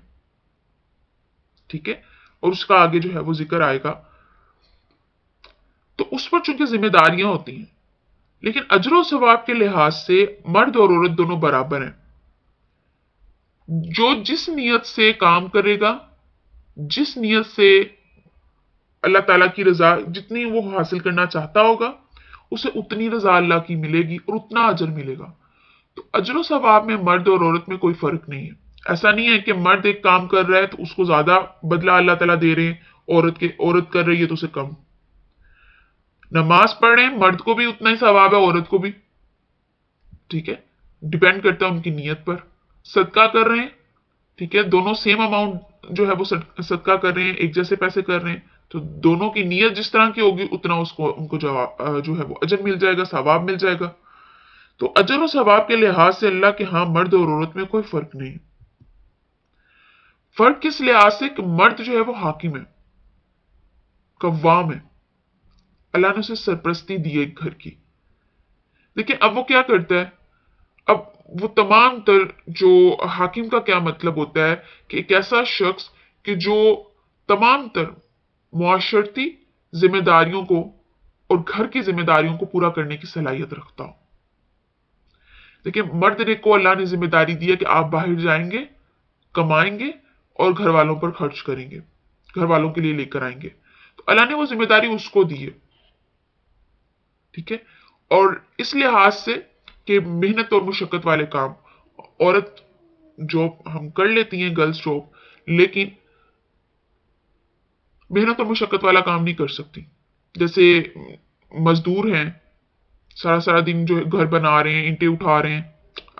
ठीक है, और उसका आगे जो है वो जिक्र आएगा। तो उस पर चूंकि जिम्मेदारियां होती हैं, लेकिन अजर सवाब के लिहाज से मर्द और औरत दोनों बराबर हैं। जो जिस नीयत से काम करेगा, जिस नीयत से अल्लाह ताला की रजा जितनी वो हासिल करना चाहता होगा, उसे उतनी रजा अल्लाह की मिलेगी और उतना अजर मिलेगा। तो अजर सवाब में मर्द और औरत में कोई फर्क नहीं है। ऐसा नहीं है कि मर्द एक काम कर रहा है तो उसको ज्यादा बदला अल्लाह ताला दे रहे हैं, औरत कर रही है तो उसे कम। नमाज पढ़ रहे हैं, मर्द को भी उतना ही सवाब है, औरत को भी। ठीक है, डिपेंड करता है उनकी नीयत पर। सदका कर रहे हैं, ठीक है, दोनों सेम अमाउंट जो है वो सदका कर रहे हैं, एक जैसे पैसे कर रहे हैं, तो दोनों की नीयत जिस तरह की होगी उतना उसको उनको जवाब जो है वो अजर मिल जाएगा, सवाब मिल जाएगा। तो अजर और सवाब के लिहाज से अल्लाह के यहाँ मर्द और औरत में कोई फर्क नहीं। फर्क किस लिहाज से कि मर्द जो है वो हाकिम है, कव्वाम है, अल्लाह ने उसे सरपरस्ती दी है एक घर की। देखिए अब वो क्या करता है, अब वो तमाम तर जो हाकिम का क्या मतलब होता है कि एक ऐसा शख्स कि जो तमाम तर मुआशरती जिम्मेदारियों को और घर की जिम्मेदारियों को पूरा करने की सलाहियत रखता हो। देखिए मर्द ने को अल्लाह ने जिम्मेदारी दी है कि आप बाहर जाएंगे, कमाएंगे और घर वालों पर खर्च करेंगे, घर वालों के लिए लेकर आएंगे। तो अल्लाह ने वो जिम्मेदारी उसको दी है, ठीक है। और इस लिहाज से कि मेहनत और मुशक्कत वाले काम औरत जॉब हम कर लेती हैं, गर्ल्स जॉब, लेकिन मेहनत और मुशक्कत वाला काम नहीं कर सकती। जैसे मजदूर हैं, सारा सारा दिन जो है घर बना रहे हैं, ईंटें उठा रहे हैं।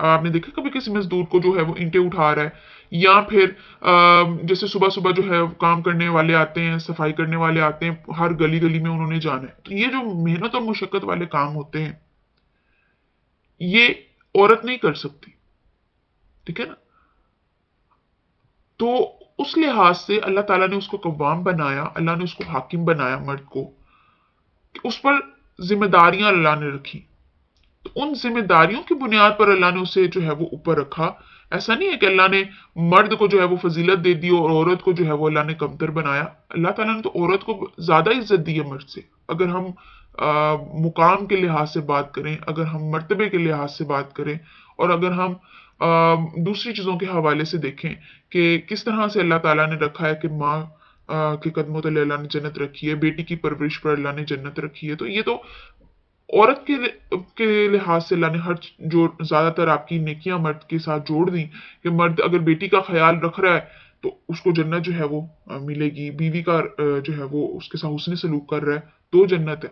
आपने देखा कभी किसी मजदूर को जो है वो ईंटें उठा रहा है, या फिर जैसे सुबह सुबह जो है काम करने वाले आते हैं, सफाई करने वाले आते हैं, हर गली गली में उन्होंने जाना है। तो ये जो मेहनत और मुशक्कत वाले काम होते हैं ये औरत नहीं कर सकती, ठीक है ना। तो उस लिहाज से अल्लाह ताला ने उसको कव्वाम बनाया, अल्लाह ने उसको हाकिम बनाया मर्द को, कि उस पर जिम्मेदारियां अल्लाह ने रखी। तो उन जिम्मेदारियों की बुनियाद पर अल्लाह ने उसे जो है वो ऊपर रखा। ऐसा नहीं है कि अल्लाह ने मर्द को जो है वो फजीलत दे दी और औरत को जो है वो अल्लाह ने कमतर बनाया। अल्लाह ताला ने तो औरत को ज्यादा इज्जत दी है मर्द से। अगर हम मुकाम के लिहाज से बात करें, अगर हम मर्तबे के लिहाज से बात करें, और अगर हम दूसरी चीजों के हवाले से देखें कि किस तरह से अल्लाह ताला ने रखा है कि माँ के कदमों तले अल्लाह ने जन्नत रखी है, बेटी की परवरिश पर अल्लाह ने जन्नत रखी है, तो ये तो औरत के लिहाज से अल्लाह ने हर जो ज्यादातर आपकी नेकियां मर्द के साथ जोड़ दी कि मर्द अगर बेटी का ख्याल रख रहा है तो उसको जन्नत जो है वो मिलेगी, बीवी का जो है वो उसके साथ हुस्न सलूक कर रहा है तो जन्नत है।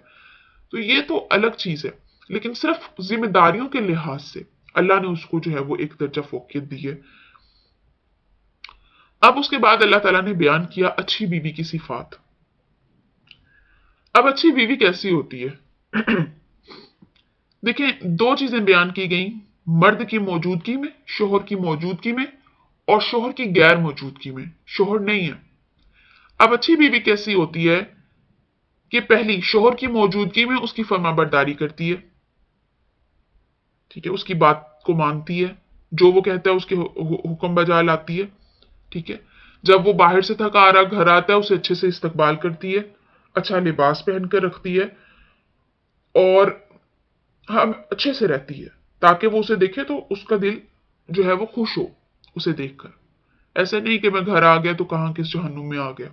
तो ये तो अलग चीज है, लेकिन सिर्फ जिम्मेदारियों के लिहाज से अल्लाह ने उसको जो है वो एक दर्जा फोकियत दी है। अब उसके बाद अल्लाह ताला ने बयान किया अच्छी बीवी की सिफात। अब अच्छी बीवी कैसी होती है? देखिए दो चीजें बयान की गई, मर्द की मौजूदगी में, शोहर की मौजूदगी में, और शोहर की गैर मौजूदगी में, शोहर नहीं है। अब अच्छी बीवी कैसी होती है कि पहली शोहर की मौजूदगी में उसकी फर्माबरदारी करती है, ठीक है, उसकी बात को मानती है, जो वो कहता है उसके हुक्म बजा लाती है, ठीक है। जब वो बाहर से थका आ रहा घर आता है उसे अच्छे से इस्तकबाल करती है, अच्छा लिबास पहन कर रखती है, और हम अच्छे से रहती है ताकि वो उसे देखे तो उसका दिल जो है वो खुश हो उसे देखकर। ऐसा नहीं कि मैं घर आ गया तो कहां किस जहन्नुम में आ गया,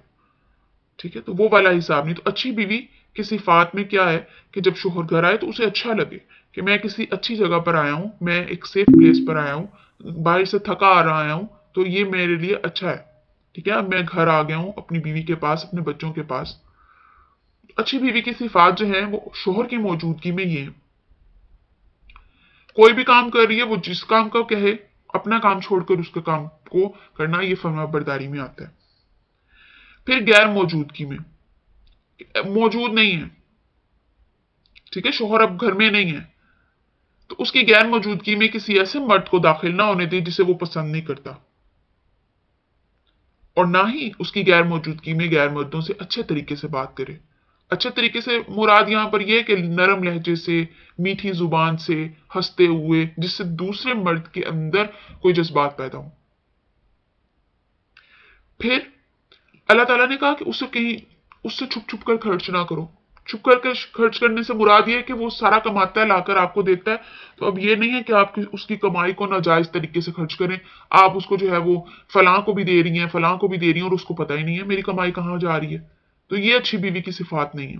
ठीक है। तो वो वाला हिसाब नहीं। तो अच्छी बीवी की सिफात में क्या है कि जब शोहर घर आए तो उसे अच्छा लगे कि मैं किसी अच्छी जगह पर आया हूं, मैं एक सेफ प्लेस पर आया हूं, बाहर से थका आ रहा आया हूं, तो ये मेरे लिए अच्छा है, ठीक है। अब मैं घर आ गया हूं अपनी बीवी के पास, अपने बच्चों के पास। अच्छी बीवी की सिफात जो है वो शोहर की मौजूदगी में ये है, कोई भी काम कर रही है वो जिस काम का कहे अपना काम छोड़कर उसके काम को करना, ये फर्माबरदारी में आता है। फिर गैर मौजूदगी में, मौजूद नहीं है, ठीक है, शोहर अब घर में नहीं है, तो उसकी गैर मौजूदगी में किसी ऐसे मर्द को दाखिल ना होने दे जिसे वो पसंद नहीं करता, और ना ही उसकी गैर मौजूदगी में गैर मर्दों से अच्छे तरीके से बात करे। अच्छे तरीके से मुराद यहां पर यह है कि नरम लहजे से, मीठी जुबान से, हंसते हुए, जिससे दूसरे मर्द के अंदर कोई जज्बात पैदा हो। फिर अल्लाह ताला ने कहा कि उसे कहीं उससे छुप छुप कर खर्च ना करो। छुप कर खर्च करने से मुराद ये है कि वो सारा कमाता है लाकर आपको देता है, तो अब ये नहीं है कि आप उसकी कमाई को नाजायज तरीके से खर्च करें। आप उसको जो है वो फलां को भी दे रही हैं, फलां को भी दे रही हैं, और उसको पता ही नहीं है मेरी कमाई कहां जा रही है। तो ये अच्छी बीवी की सिफात नहीं है।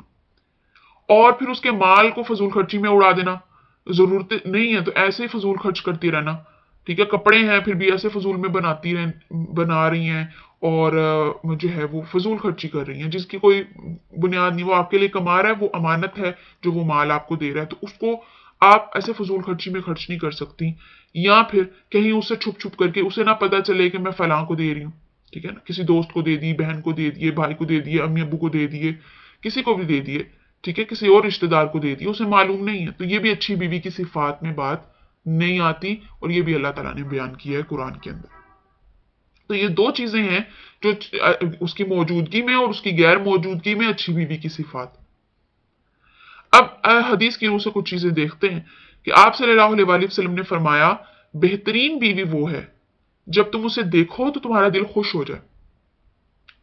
और फिर उसके माल को फजूल खर्ची में उड़ा देना, जरूरत नहीं है तो ऐसे ही फजूल खर्च करती रहना, ठीक है। कपड़े हैं फिर भी ऐसे फजूल में बना रही हैं, और जो है वो फजूल खर्ची कर रही हैं जिसकी कोई बुनियाद नहीं। वो आपके लिए कमा रहा है, वो अमानत है जो वो माल आपको दे रहा है, तो उसको आप ऐसे फजूल खर्ची में खर्च नहीं कर सकती, या फिर कहीं उसे छुप छुप करके, उसे ना पता चले कि मैं फलां को दे रही हूँ, ठीक है ना, किसी दोस्त को दे दी, बहन को दे दिए, भाई को दे दिए, अम्मी अब्बू को दे दिए, किसी को भी दे दिए, ठीक है, किसी और रिश्तेदार को दे दिए, उसे मालूम नहीं है, तो ये भी अच्छी बीवी की सिफात में बात नहीं आती, और ये भी अल्लाह ताला ने बयान किया है कुरान के अंदर। तो ये दो चीजें हैं जो उसकी मौजूदगी में और उसकी गैर मौजूदगी में अच्छी बीवी की सिफात। अब हदीस की रूह से कुछ चीजें देखते हैं कि आप सल्लल्लाहु अलैहि वसल्लम ने फरमाया, बेहतरीन बीवी वो है जब तुम उसे देखो तो तुम्हारा दिल खुश हो जाए,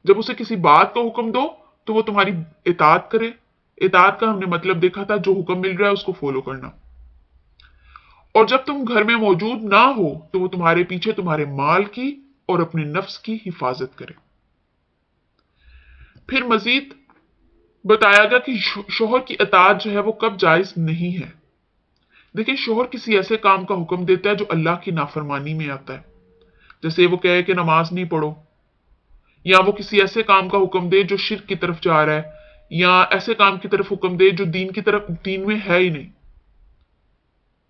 जब उसे किसी बात का हुक्म दो तो वो तुम्हारी इताअत करे। इताअत का हमने मतलब देखा था, जो हुक्म मिल रहा है उसको फॉलो करना। और जब तुम घर में मौजूद ना हो तो वो तुम्हारे पीछे तुम्हारे माल की और अपने नफ्स की हिफाजत करे। फिर मजीद बताया गया कि शोहर की इताअत जो है वो कब जायज नहीं है। देखिए, शोहर किसी ऐसे काम का हुक्म देता है जो अल्लाह की नाफरमानी में आता है, जैसे वो कहे कि नमाज नहीं पढ़ो, या वो किसी ऐसे काम का हुक्म दे जो शिर्क की तरफ जा रहा है, या ऐसे काम की तरफ हुक्म दे जो दीन की तरफ, दीन में है ही नहीं,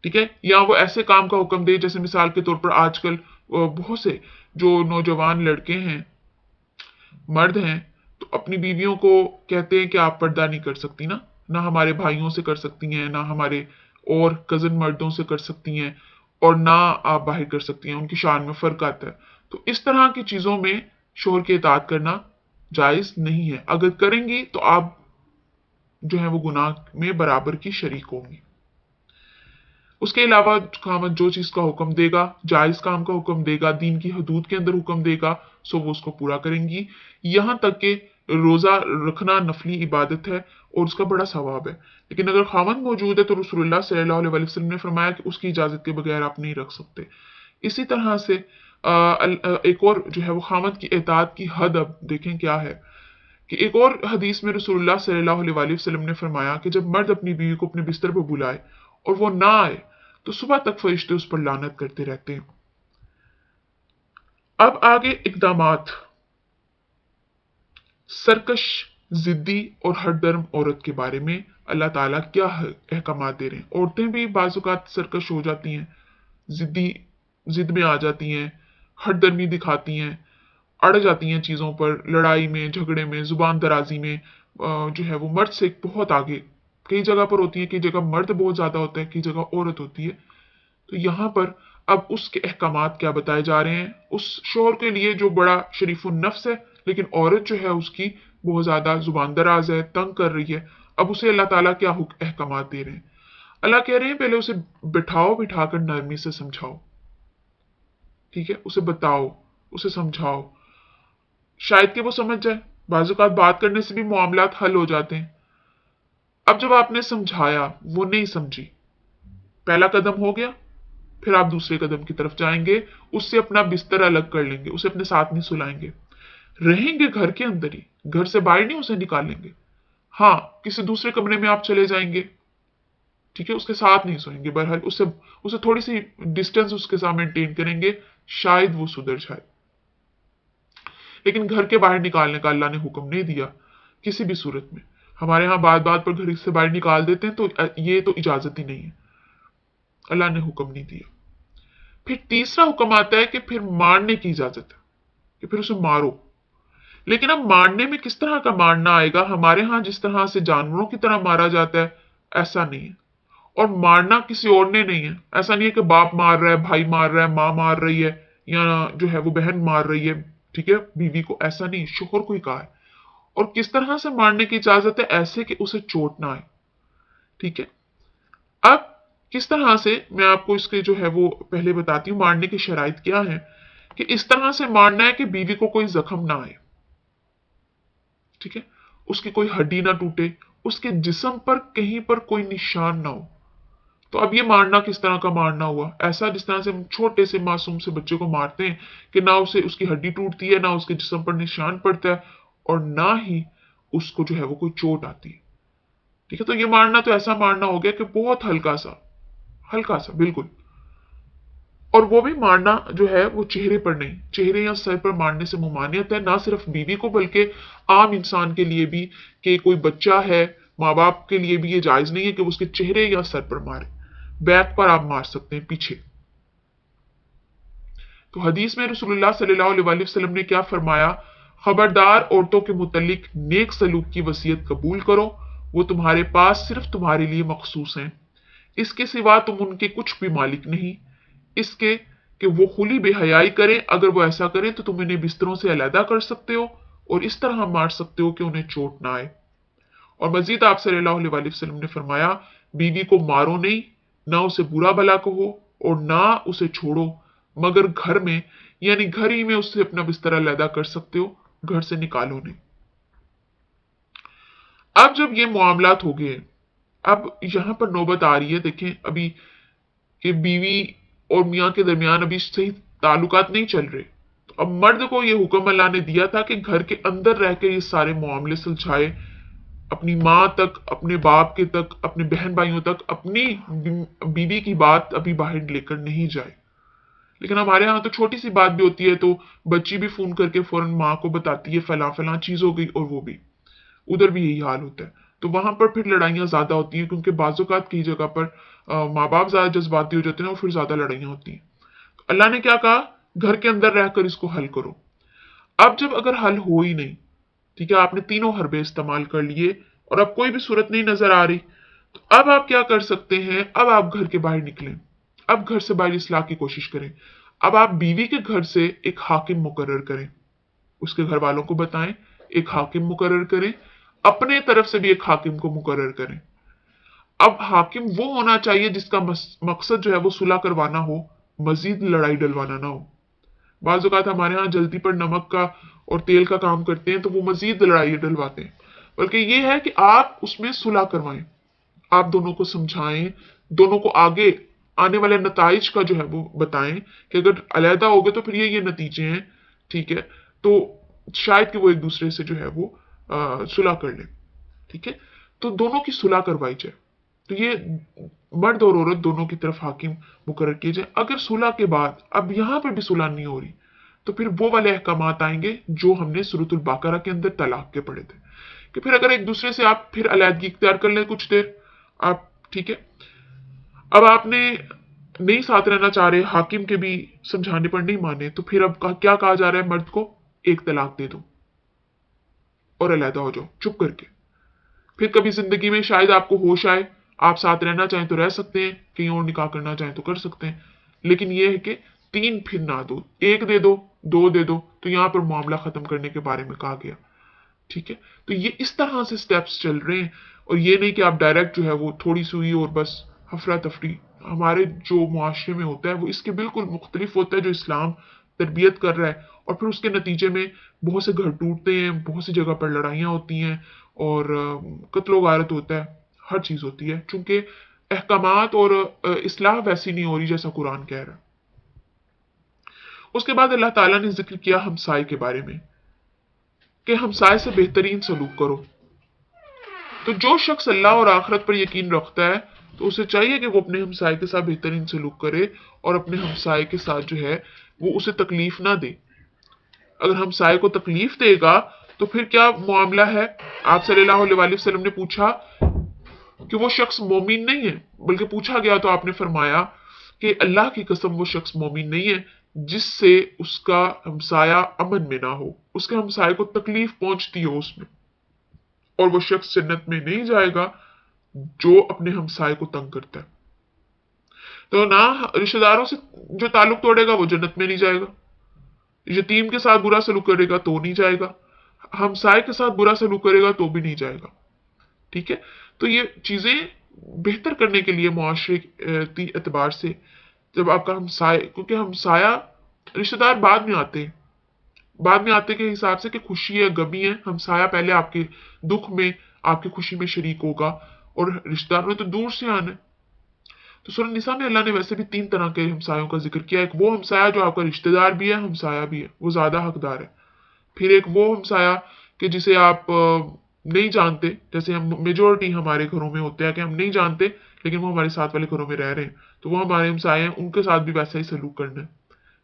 ठीक है, या वो ऐसे काम का हुक्म दे, जैसे मिसाल के तौर पर आजकल बहुत से जो नौजवान लड़के हैं, मर्द हैं, तो अपनी बीवियों को कहते हैं कि आप पर्दा नहीं कर सकती ना, ना हमारे भाइयों से कर सकती हैं, ना हमारे और कजन मर्दों से कर सकती हैं, और ना आप बाहर कर सकती हैं, उनकी शान में फर्क आता है। तो इस तरह की चीजों में शोहर की इताअत करना जायज नहीं है। अगर करेंगी तो आप जो है वो गुनाह में बराबर की शरीक होंगी। उसके अलावा खामद जो चीज का हुक्म देगा, जायज काम का हुक्म देगा, दीन की हदूद के अंदर हुक्म देगा, सो वो उसको पूरा करेंगी। यहां तक कि रोजा रखना नफली इबादत है और उसका बड़ा सवाब है। लेकिन अगर खामद मौजूद है तो रसूलुल्लाह सल्लल्लाहु अलैहि वसल्लम ने फरमाया कि उसकी इजाजत के बगैर आप नहीं रख सकते। इसी तरह से एक और जो है वो खामद की इताअत की हद अब देखें क्या है, कि एक और हदीस में रसूलुल्लाह सल्लल्लाहु अलैहि वसल्लम ने फरमाया कि जब मर्द अपनी बीवी को अपने बिस्तर पर बुलाए और वो ना आए तो सुबह तक फरिश्ते उस पर लानत करते रहते हैं। अब आगे इकदामात, सरकश, जिद्दी और हरदर्म औरत के बारे में अल्लाह ताला क्या अहकाम दे रहे हैं। औरतें भी बाजुकात सरकश हो जाती हैं, जिद्दी, जिद में आ जाती हैं, हरदर्मी दिखाती हैं, अड़ जाती हैं चीजों पर, लड़ाई में, झगड़े में, जुबान दराजी में, जो है वो मर्द से बहुत आगे कई जगह पर होती है, कई जगह मर्द बहुत ज्यादा होता है, कई जगह औरत होती है। तो यहां पर अब उसके अहकामात क्या बताए जा रहे हैं उस शोहर के लिए जो बड़ा शरीफुन नफ्स है, लेकिन औरत जो है उसकी बहुत ज्यादा जुबान दराज है, तंग कर रही है। अब उसे अल्लाह ताला क्या अहकामात दे रहे हैं। अल्लाह कह रहे हैं पहले उसे बिठाओ, बिठाकर नरमी से समझाओ, ठीक है, उसे बताओ, उसे समझाओ, शायद कि वो समझ जाए। बाजुकात बात करने से भी मामलात हल हो जाते हैं। अब जब आपने समझाया, वो नहीं समझी, पहला कदम हो गया, फिर आप दूसरे कदम की तरफ जाएंगे, उससे अपना बिस्तर अलग कर लेंगे, उसे अपने साथ नहीं सुलाएंगे, रहेंगे घर के अंदर ही, घर से बाहर नहीं उसे निकालेंगे। हाँ, किसी दूसरे कमरे में आप चले जाएंगे, ठीक है, उसके साथ नहीं सोएंगे, बहरहाल उससे उसे थोड़ी सी डिस्टेंस उसके साथ मेंटेन करेंगे, शायद वो सुधर जाए। लेकिन घर के बाहर निकालने का अल्लाह ने हुक्म नहीं दिया किसी भी सूरत में। हमारे यहाँ बात बात पर घर से बाहर निकाल देते हैं, तो ये तो इजाजत ही नहीं है, अल्लाह ने हुक्म नहीं दिया। फिर तीसरा हुक्म आता है कि फिर मारने की इजाजत है, कि फिर उसे मारो। लेकिन अब मारने में किस तरह का मारना आएगा। हमारे यहाँ जिस तरह से जानवरों की तरह मारा जाता है, ऐसा नहीं है। और मारना किसी और ने नहीं है, ऐसा नहीं है कि बाप मार रहा है, भाई मार रहा है, माँ मार रही है, या जो है वो बहन मार रही है, ठीक है, बीवी को, ऐसा नहीं, शोहर को ही कहा है। और किस तरह से मारने की इजाजत है, ऐसे कि उसे चोट ना आए, ठीक है। अब किस तरह से, मैं आपको इसके जो है वो पहले बताती हूँ मारने की शराइत क्या है, कि इस तरह से मारना है कि बीवी को कोई जख्म ना आए, ठीक है, उसकी कोई हड्डी ना टूटे, उसके जिस्म पर कहीं पर कोई निशान ना हो। तो अब ये मारना किस तरह का मारना हुआ, ऐसा जिस तरह से हम छोटे से मासूम से बच्चे को मारते हैं कि ना उसे उसकी हड्डी टूटती है, ना उसके जिस्म पर निशान पड़ता है, और ना ही उसको जो है वो कोई चोट आती है, ठीक है। तो ये मारना तो ऐसा मारना हो गया कि बहुत हल्का सा, हल्का सा बिल्कुल। और वो भी मारना जो है वो चेहरे पर नहीं, चेहरे या सर पर मारने से मुमानियत है, ना सिर्फ बीवी को बल्कि आम इंसान के लिए भी, कि कोई बच्चा है, माँ बाप के लिए भी ये जायज नहीं है कि वो उसके चेहरे या सर पर मारे। बैक पर आप मार सकते हैं, पीछे। तो हदीस में रसूलुल्लाह सल्लल्लाहु अलैहि वसल्लम ने क्या फरमाया, खबरदार औरतों के मुतल्लिक नेक सलूक की वसीयत कबूल करो, वो तुम्हारे पास सिर्फ तुम्हारे लिए मखसूस हैं, इसके सिवा तुम उनके कुछ भी मालिक नहीं, इसके कि वो खुली बेहयाई करें, अगर वो ऐसा करें तो तुम इन्हें बिस्तरों से अलहदा कर सकते हो और इस तरह मार सकते हो कि उन्हें चोट ना आए। और मजीद आप सल्लल्लाहु अलैहि वसल्लम ने फरमाया, बीवी को मारो नहीं, ना उसे बुरा भला कहो और ना उसे छोड़ो, मगर घर में यानी घर ही में उससे अपना बिस्तर अलहदा कर सकते हो, घर से निकालो नहीं। अब जब ये मामलात हो गए, अब यहां पर नौबत आ रही है, देखें अभी कि बीवी और मियां के दरमियान अभी सही ताल्लुकात नहीं चल रहे, तो अब मर्द को ये हुक्म अल्लाह ने दिया था कि घर के अंदर रह के ये सारे मामले सुलझाए, अपनी माँ तक, अपने बाप के तक, अपने बहन भाइयों तक अपनी बीवी की बात अभी बाहर लेकर नहीं जाए। लेकिन हमारे यहाँ तो छोटी सी बात भी होती है तो बच्ची भी फोन करके फौरन माँ को बताती है फला फला चीज हो गई, और वो भी उधर भी यही हाल होता है। तो वहां पर फिर लड़ाइयां ज्यादा होती हैं, क्योंकि बाजुकात की जगह पर माँ बाप ज्यादा जज्बाती हो जाते हैं और फिर ज्यादा लड़ाइयां होती हैं। तो अल्लाह ने क्या कहा, घर के अंदर रहकर इसको हल करो। अब जब अगर हल हो ही नहीं, ठीक है, आपने तीनों हरबे इस्तेमाल कर लिए और अब कोई भी सूरत नहीं नजर आ रही, तो अब आप क्या कर सकते हैं, अब आप घर के बाहर निकलें, अब घर से बाहर इस्लाह की कोशिश करें। अब आप बीवी के घर से एक हाकिम मुकर्रर करें, उसके घर वालों को बताएं, एक हाकिम मुकर्रर करें, अपने तरफ से भी एक हाकिम को मुकर्रर करें। अब हाकिम वो होना चाहिए जिसका मकसद जो है वो सुलह करवाना हो, मजीद लड़ाई डलवाना ना हो। बाज़ औक़ात हमारे यहाँ जल्दी पर नमक का और तेल का काम करते हैं तो वो मजीद लड़ाई डलवाते हैं, बल्कि ये है कि आप उसमें सुलह करवाएं, आप दोनों को समझाएं, दोनों को आगे आने वाले नताइज का जो है वो बताएं कि अगर अलहदा हो गए तो फिर ये नतीजे हैं, ठीक है, तो शायद कि वो एक दूसरे से जो है वो सुलह कर लें, ठीक है, तो दोनों की सुलह करवाई जाए। तो ये मर्द और औरत दोनों की तरफ हाकिम मुकर्रर किए जाए। अगर सुलह के बाद अब यहां पर भी सुलह नहीं हो रही, तो फिर वो वाले अहकामात आएंगे जो हमने सूरतुल बाकरा के अंदर तलाक के पढ़े थे, कि फिर अगर एक दूसरे से आप फिर अलहदगी इख्तियार कर लें कुछ देर आप, ठीक है, अब आपने नहीं साथ रहना चाह रहे, हाकिम के भी समझाने पर नहीं माने, तो फिर अब क्या कहा जा रहा है मर्द को, एक तलाक दे दो और अलहदा हो जाओ चुप करके। फिर कभी जिंदगी में शायद आपको होश आए, आप साथ रहना चाहें तो रह सकते हैं, कहीं और निकाह करना चाहें तो कर सकते हैं, लेकिन यह है कि तीन फिर ना दो, एक दे दो, दो दे दो, तो यहां पर मामला खत्म करने के बारे में कहा गया, ठीक है। तो ये इस तरह से स्टेप्स चल रहे हैं, और ये नहीं कि आप डायरेक्ट जो है वो थोड़ी सुई और बस हफरा तफरी, हमारे जो मुआशरे में होता है वो इसके बिल्कुल मुख्तलिफ होता है जो इस्लाम तरबियत कर रहा है, और फिर उसके नतीजे में बहुत से घर टूटते हैं, बहुत सी जगह पर लड़ाइयां होती हैं और कत्लो गारत होता है, हर चीज होती है, चूंकि अहकामात और इस्लाह वैसी नहीं हो रही जैसा कुरान कह रहा है। उसके बाद अल्लाह ताला ने जिक्र किया हमसाए के बारे में कि हमसाए से बेहतरीन सलूक करो। तो जो शख्स अल्लाह और आखिरत पर यकीन रखता है तो उसे चाहिए कि वो अपने हमसाए के साथ बेहतरीन सलूक करे और अपने हमसाए के साथ जो है वो उसे तकलीफ ना दे। अगर हमसाए को तकलीफ देगा तो फिर क्या मामला है। आप सल्लल्लाहु अलैहि वसल्लम ने पूछा कि वो शख्स मोमिन नहीं है, बल्कि पूछा गया तो आपने फरमाया कि अल्लाह की कसम वो शख्स मोमिन नहीं है जिससे उसका हमसाया अमन में ना हो, उसके हमसाए को तकलीफ पहुंचती हो उसमें, और वो शख्स जन्नत में नहीं जाएगा जो अपने हमसाए को तंग करता है। तो ना रिश्तेदारों से जो ताल्लुक तोड़ेगा वो जन्नत में नहीं जाएगा, यतीम के साथ बुरा सलूक करेगा तो नहीं जाएगा, हमसाए के साथ बुरा सलूक करेगा तो भी नहीं जाएगा, ठीक है। तो ये चीजें बेहतर करने के लिए मुआशरती एतबार से जब आपका हमसाया, क्योंकि हमसाया रिश्तेदार बाद में आते हैं, बाद में आते के हिसाब से कि खुशी है गमी है, हमसाया पहले आपके दुख में आपकी खुशी में शरीक होगा, और रिश्तेदार ने तो दूर से आना है। तो सूरह निसा में अल्लाह ने वैसे भी तीन तरह के हमसायों का जिक्र किया, एक वो हमसाया जो आपका रिश्तेदार भी है, हमसाया भी है, वो ज्यादा हकदार है। फिर एक वो हमसाया कि जिसे आप नहीं जानते, जैसे हम मेजोरिटी हमारे घरों में होते हैं कि हम नहीं जानते लेकिन वो हमारे साथ वाले घरों में रह रहे हैं, तो वो हमारे हमसाए हैं, उनके साथ भी वैसा ही सलूक करना है।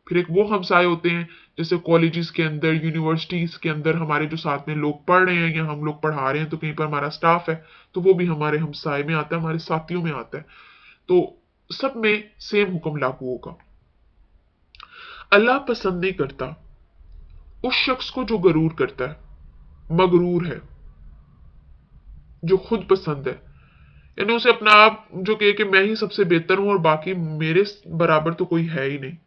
फिर एक वो हमसाए होते हैं जैसे कॉलेजेस के अंदर, यूनिवर्सिटीज के अंदर हमारे जो साथ में लोग पढ़ रहे हैं या हम लोग पढ़ा रहे हैं, तो कहीं पर हमारा स्टाफ है तो वो भी हमारे हमसाए में आता है, हमारे साथियों में आता है। तो सब में सेम हुक्म लागू होगा। अल्लाह पसंद नहीं करता उस शख्स को जो गरूर करता है, मगरूर है, जो खुद पसंद है, यानी उसे अपना आप जो कहे कि मैं ही सबसे बेहतर हूं और बाकी मेरे बराबर तो कोई है ही नहीं,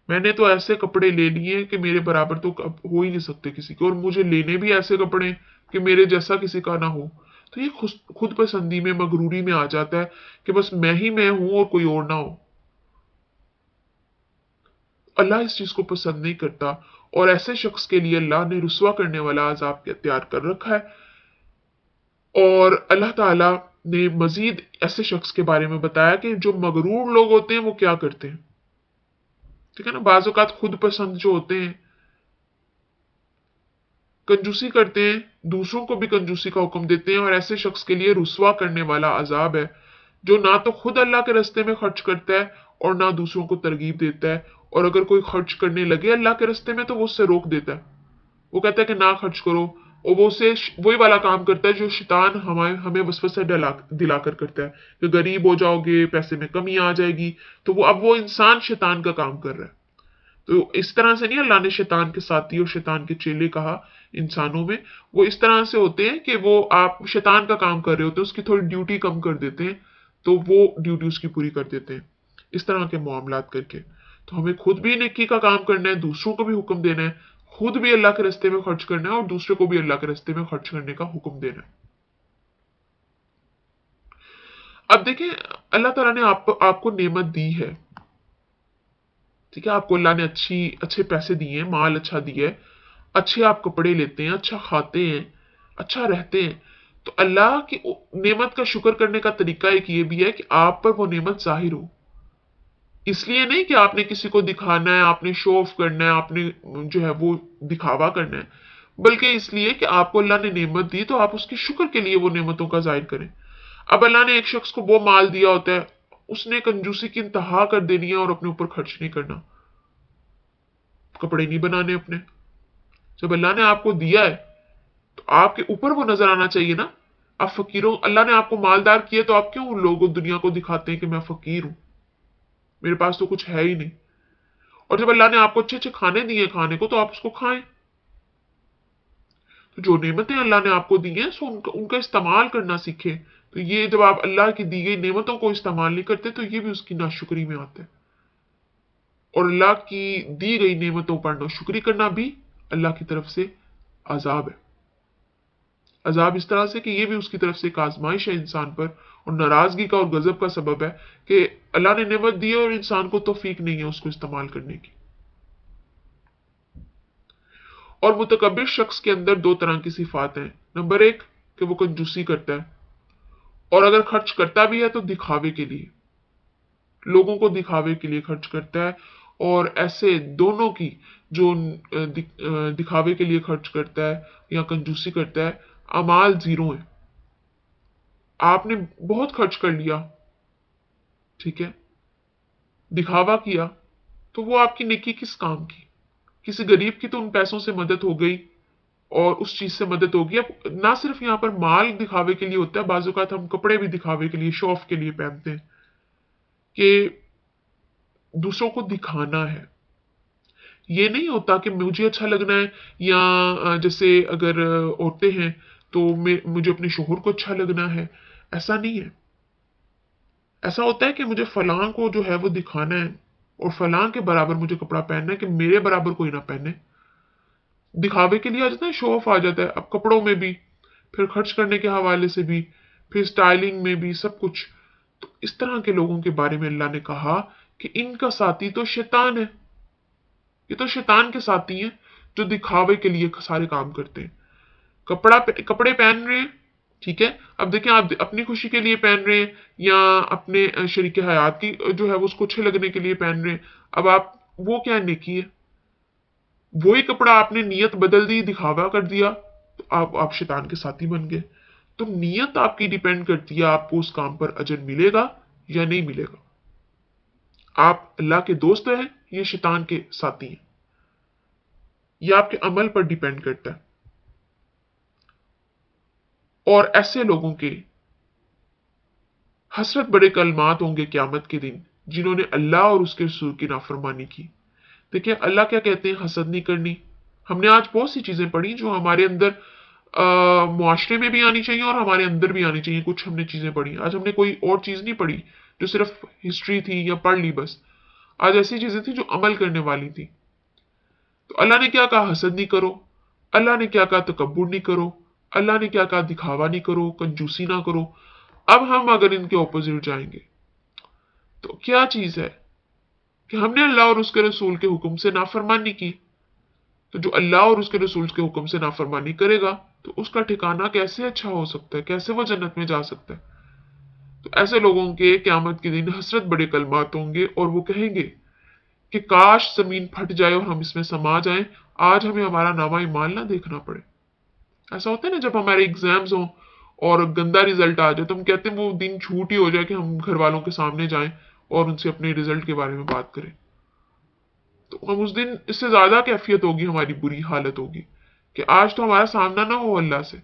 मैंने तो ऐसे कपड़े ले लिए कि मेरे बराबर तो हो ही नहीं सकते किसी के, और मुझे लेने भी ऐसे कपड़े कि मेरे जैसा किसी का ना हो। तो ये खुद पसंदी में, मगरूरी में आ जाता है कि बस मैं ही मैं हूं और कोई और ना हो। अल्लाह इस चीज को पसंद नहीं करता, और ऐसे शख्स के लिए अल्लाह ने रुस्वा करने वाला अजाब तैयार कर रखा है। और अल्लाह ताला ने मजीद ऐसे शख्स के बारे में बताया कि जो मगरूर लोग होते हैं वो क्या करते हैं। ठीक है ना, बाज़ औक़ात खुद पसंद जो होते हैं कंजूसी करते हैं, दूसरों को भी कंजूसी का हुक्म देते हैं, और ऐसे शख्स के लिए रुस्वा करने वाला अजाब है, जो ना तो खुद अल्लाह के रास्ते में खर्च करता है और ना दूसरों को तरगीब देता है, और अगर कोई खर्च करने लगे अल्लाह के रास्ते में तो वो उससे रोक देता है। वो कहता है कि ना खर्च करो, और वो उसे वही वाला काम करता है जो शैतान हमें हमें वसवसा दिलाकर करता है कि गरीब हो जाओगे, पैसे में कमी आ जाएगी। तो वो इंसान शैतान का काम कर रहा है। तो इस तरह से नहीं अल्लाह ने शैतान के साथी और शैतान के चेले कहा इंसानों में, वो इस तरह से होते हैं कि वो आप शैतान का काम कर रहे होते हैं, उसकी थोड़ी ड्यूटी कम कर देते हैं, तो वो ड्यूटी उसकी पूरी कर देते हैं इस तरह के मामलात करके। तो हमें खुद भी नेकी का काम करना है, दूसरों को भी हुक्म देना है, खुद भी अल्लाह के रास्ते में खर्च करना है और दूसरे को भी अल्लाह के रास्ते में खर्च करने का हुक्म देना है। अब देखें, अल्लाह ताला ने आपको नेमत दी है, ठीक है, आपको अल्लाह ने अच्छे पैसे दिए हैं, माल अच्छा दिया है, अच्छे आप कपड़े लेते हैं, अच्छा खाते हैं, अच्छा रहते हैं। तो अल्लाह की नेमत का शुक्र करने का तरीका एक ये भी है कि आप पर वो नेमत जाहिर हो। इसलिए नहीं कि आपने किसी को दिखाना है, आपने शो ऑफ करना है, आपने जो है वो दिखावा करना है, बल्कि इसलिए कि आपको अल्लाह ने नेमत दी तो आप उसके शुक्र के लिए वो नेमतों का जाहिर करें। अब अल्लाह ने एक शख्स को वो माल दिया होता है, उसने कंजूसी की इंतहा कर देनी है और अपने ऊपर खर्च नहीं करना, कपड़े नहीं बनाने अपने। जब अल्लाह ने आपको दिया है तो आपके ऊपर वो नजर आना चाहिए ना। आप फकीरों, अल्लाह ने आपको मालदार किया तो आप क्यों लोगों दुनिया को दिखाते हैं कि मैं फकीर हूं, मेरे पास तो कुछ है ही नहीं। और जब अल्लाह ने आपको अच्छे अच्छे खाने दिए खाने को, तो आप उसको खाएं। तो जो नेमतें अल्लाह ने आपको दी हैं सो उनका इस्तेमाल करना सीखें। तो ये जब आप अल्लाह की दी गई नेमतों को इस्तेमाल नहीं करते तो ये भी उसकी नाशुक्री में आता है। और अल्लाह की दी गई नेमतों पर नाशुक्री करना भी अल्लाह की तरफ से अजाब है। अजाब इस तरह से कि ये भी उसकी तरफ से एक आजमाइश है इंसान पर, और नाराजगी का और गजब का सबब है कि अल्लाह ने नेमत दी है और इंसान को तौफीक नहीं है उसको इस्तेमाल करने की। और मुतकब्बिर शख्स के अंदर दो तरह की सिफात हैं। नंबर एक, कि वो कंजूसी करता है, और अगर खर्च करता भी है तो दिखावे के लिए, लोगों को दिखावे के लिए खर्च करता है। और ऐसे दोनों की जो दिखावे के लिए खर्च करता है या कंजूसी करता है, अमाल जीरो है। आपने बहुत खर्च कर लिया, ठीक है, दिखावा किया, तो वो आपकी नेकी किस काम की? किसी गरीब की तो उन पैसों से मदद हो गई और उस चीज से मदद होगी। अब ना सिर्फ यहां पर माल दिखावे के लिए होता है, बाजू का हम कपड़े भी दिखावे के लिए, शो ऑफ के लिए पहनते हैं कि दूसरों को दिखाना है। ये नहीं होता कि मुझे अच्छा लगना है, या जैसे अगर औरतें हैं तो मुझे अपने शोहर को अच्छा लगना है, ऐसा नहीं है। ऐसा होता है कि मुझे फलां को जो है वो दिखाना है और फलां के बराबर मुझे कपड़ा पहनना है कि मेरे बराबर कोई ना पहने। दिखावे के लिए आ जाता है, शो ऑफ आ जाता है, अब कपड़ों में भी, फिर खर्च करने के हवाले से भी, फिर स्टाइलिंग में भी, सब कुछ। तो इस तरह के लोगों के बारे में अल्लाह ने कहा कि इनका साथी तो शैतान है। ये तो शैतान के साथी हैं जो दिखावे के लिए सारे काम करते हैं। कपड़े पहन रहे हैं, ठीक है, अब देखें, आप अपनी खुशी के लिए पहन रहे हैं या अपने शरीके हयात की जो है वो उसको अच्छे लगने के लिए पहन रहे हैं। अब आप वो क्या नेकी है? वही कपड़ा आपने नियत बदल दी, दिखावा कर दिया, तो आप शैतान के साथी बन गए। तो नियत आपकी डिपेंड करती है आपको उस काम पर अजर मिलेगा या नहीं मिलेगा। आप अल्लाह के दोस्त हैं या शैतान के साथी हैं, यह आपके अमल पर डिपेंड करता है। और ऐसे लोगों के हसरत बड़े कलमात होंगे क़यामत के दिन जिन्होंने अल्लाह और उसके रसूल की नाफरमानी की। देखिए अल्लाह क्या कहते हैं, हसद नहीं करनी। हमने आज बहुत सी चीजें पढ़ी जो हमारे अंदर मुआशरे में भी आनी चाहिए और हमारे अंदर भी आनी चाहिए। कुछ हमने चीजें पढ़ी, आज हमने कोई और चीज नहीं पढ़ी जो सिर्फ हिस्ट्री थी या पढ़ ली बस। आज ऐसी चीजें थी जो अमल करने वाली थी। तो अल्लाह ने क्या कहा, हसद नहीं करो। अल्लाह ने क्या कहा, तकब्बुर नहीं करो। अल्लाह ने क्या कहा, दिखावा नहीं करो, कंजूसी ना करो। अब हम अगर इनके ऑपोजिट जाएंगे तो क्या चीज है कि हमने अल्लाह और उसके रसूल के हुक्म से नाफरमानी की। तो जो अल्लाह और उसके रसूल के हुक्म से नाफरमानी करेगा तो उसका ठिकाना कैसे अच्छा हो सकता है, कैसे वो जन्नत में जा सकता है। तो ऐसे लोगों के क़यामत के दिन हसरत बड़े कलमात होंगे और वो कहेंगे कि काश जमीन फट जाए और हम इसमें समा जाएं, आज हमें हमारा नामा ईमान ना देखना पड़े। ऐसा होता है ना जब हमारे एग्जाम्स हो और गंदा रिजल्ट आ जाए तो हम कहते हैं वो दिन छूट ही हो जाए कि हम घर वालों के सामने जाएं और उनसे अपने रिजल्ट के बारे में बात करें। तो हम उस दिन इससे ज्यादा कैफियत होगी, हमारी बुरी हालत होगी कि आज तो हमारा सामना ना हो अल्लाह से,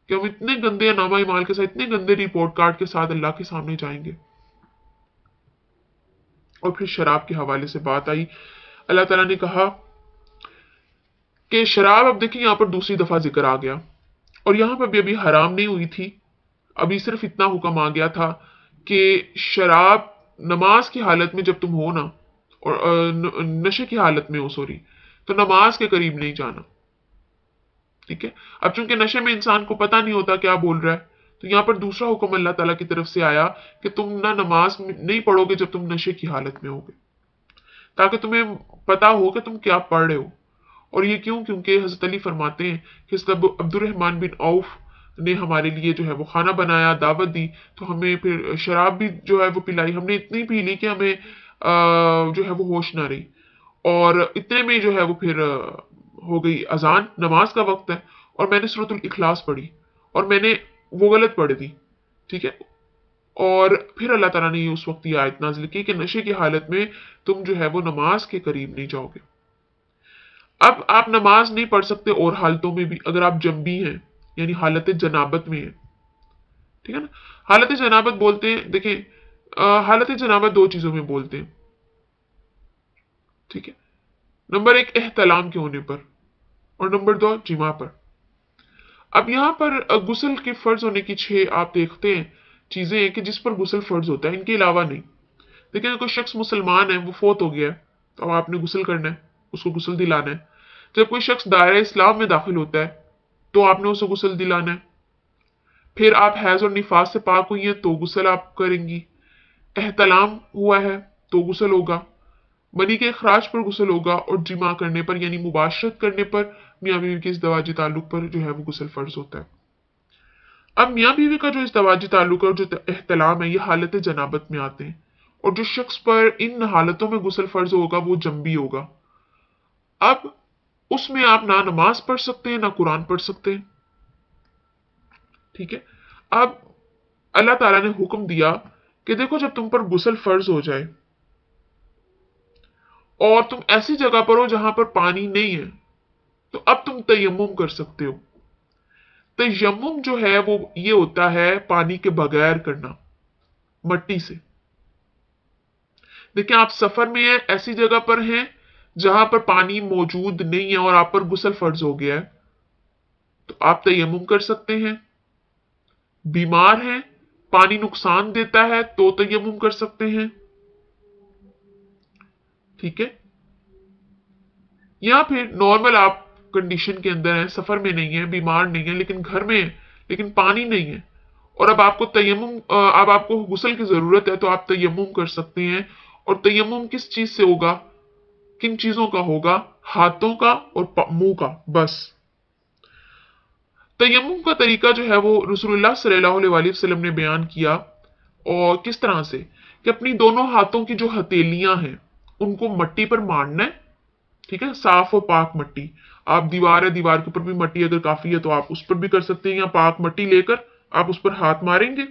कि हम इतने गंदे नामा ईमाल के साथ, इतने गंदे रिपोर्ट कार्ड के साथ अल्लाह के सामने जाएंगे। और फिर शराब के हवाले से बात आई। अल्लाह ताला ने कहा कि शराब, अब देखिए यहां पर दूसरी दफा जिक्र आ गया और यहां पर भी अभी हराम नहीं हुई थी। अभी सिर्फ इतना हुक्म आ गया था कि शराब नमाज की हालत में जब तुम हो ना, और नशे की हालत में हो सॉरी, तो नमाज के करीब नहीं जाना। ठीक है, अब चूंकि नशे में इंसान को पता नहीं होता क्या बोल रहा है, तो यहां पर दूसरा हुक्म अल्लाह ताला की तरफ से आया कि तुम ना नमाज नहीं पढ़ोगे जब तुम नशे की हालत में होगे, ताकि तुम्हें पता हो कि तुम क्या पढ़ रहे हो। और ये क्यों, क्योंकि हजरत अली फरमाते हैं कि अब्दुर्रहमान बिन औफ ने हमारे लिए जो है वो खाना बनाया, दावत दी, तो हमें फिर शराब भी जो है वो पिलाई। हमने इतनी पी ली कि हमें जो है वो होश ना रही, और इतने में जो है वो फिर हो गई अजान, नमाज का वक्त है, और मैंने सूरतुल इखलास पढ़ी और मैंने वो गलत पढ़ दी। ठीक है, और फिर अल्लाह ताला ने उस वक्त ये आयत नाज़िल की कि नशे की हालत में तुम जो है वो नमाज के करीब नहीं जाओगे। अब आप नमाज नहीं पढ़ सकते और हालतों में भी, अगर आप जंबी हैं यानी हालत जनाबत में है। ठीक है ना, हालत जनाबत बोलते हैं, देखिए हालत जनाबत दो चीजों में बोलते हैं। ठीक है, नंबर एक एहतलाम के होने पर और नंबर दो जिमा पर। अब यहां पर गुस्ल के फर्ज होने की 6 आप देखते हैं चीजें हैं कि जिस पर गुस्ल फर्ज होता है, इनके अलावा नहीं। देखिए कोई शख्स मुसलमान है, वो फोत हो गया है, तो अब आपने गुस्ल करना है, उसको गुस्ल दिलाना है। जब कोई शख्स दायरा इस्लाम में दाखिल होता है तो आपने उसे गुस्ल दिलाना है। फिर आप हैज और निफास से पाक हुई हैं तो गुस्ल आप करेंगी। एहतलाम हुआ है तो गुस्ल होगा। मनी के अखराज पर गुस्ल होगा, और जिमा करने पर यानी मुबाशरत करने पर मियाँ बीवी के इस दवाजी ताल्लुक पर जो है वो गुस्ल फर्ज होता है। अब मियाँ बीवी का जो इस दवाजी ताल्लुक और जो एहतलाम है, ये हालत जनाबत में आते हैं, और जो शख्स पर इन हालतों में गुस्ल फर्ज होगा वो जंबी होगा। अब उसमें आप ना नमाज पढ़ सकते हैं ना कुरान पढ़ सकते हैं। ठीक है, अब अल्लाह ताला ने हुक्म दिया कि देखो जब तुम पर गुस्ल फर्ज हो जाए और तुम ऐसी जगह पर हो जहां पर पानी नहीं है, तो अब तुम तयम्मुम कर सकते हो। तयम्मुम जो है वो ये होता है पानी के बगैर करना, मट्टी से। देखिए आप सफर में हैं, ऐसी जगह पर हैं जहां पर पानी मौजूद नहीं है और आप पर गुस्ल फर्ज हो गया है, तो आप तयम्मुम कर सकते हैं। बीमार हैं, पानी नुकसान देता है तो तयम्मुम कर सकते हैं। ठीक है, या फिर नॉर्मल आप कंडीशन के अंदर हैं, सफर में नहीं है, बीमार नहीं है, लेकिन घर में है, लेकिन पानी नहीं है, और अब आपको तयम्मुम, अब आपको गुस्ल की जरूरत है, तो आप तयम्मुम कर सकते हैं। और तयम्मुम किस चीज से होगा, किन चीजों का होगा, हाथों का और मुंह का, बस। तयम्मुम का तरीका जो है वो रसूलुल्लाह सल्लल्लाहु अलैहि वसल्लम ने बयान किया, और किस तरह से कि अपनी दोनों हाथों की जो हथेलियां हैं उनको मट्टी पर मारना है। ठीक है, साफ और पाक मट्टी। आप दीवार है, दीवार के ऊपर भी मट्टी अगर काफी है तो आप उस पर भी कर सकते हैं, या पाक मट्टी लेकर आप उस पर हाथ मारेंगे।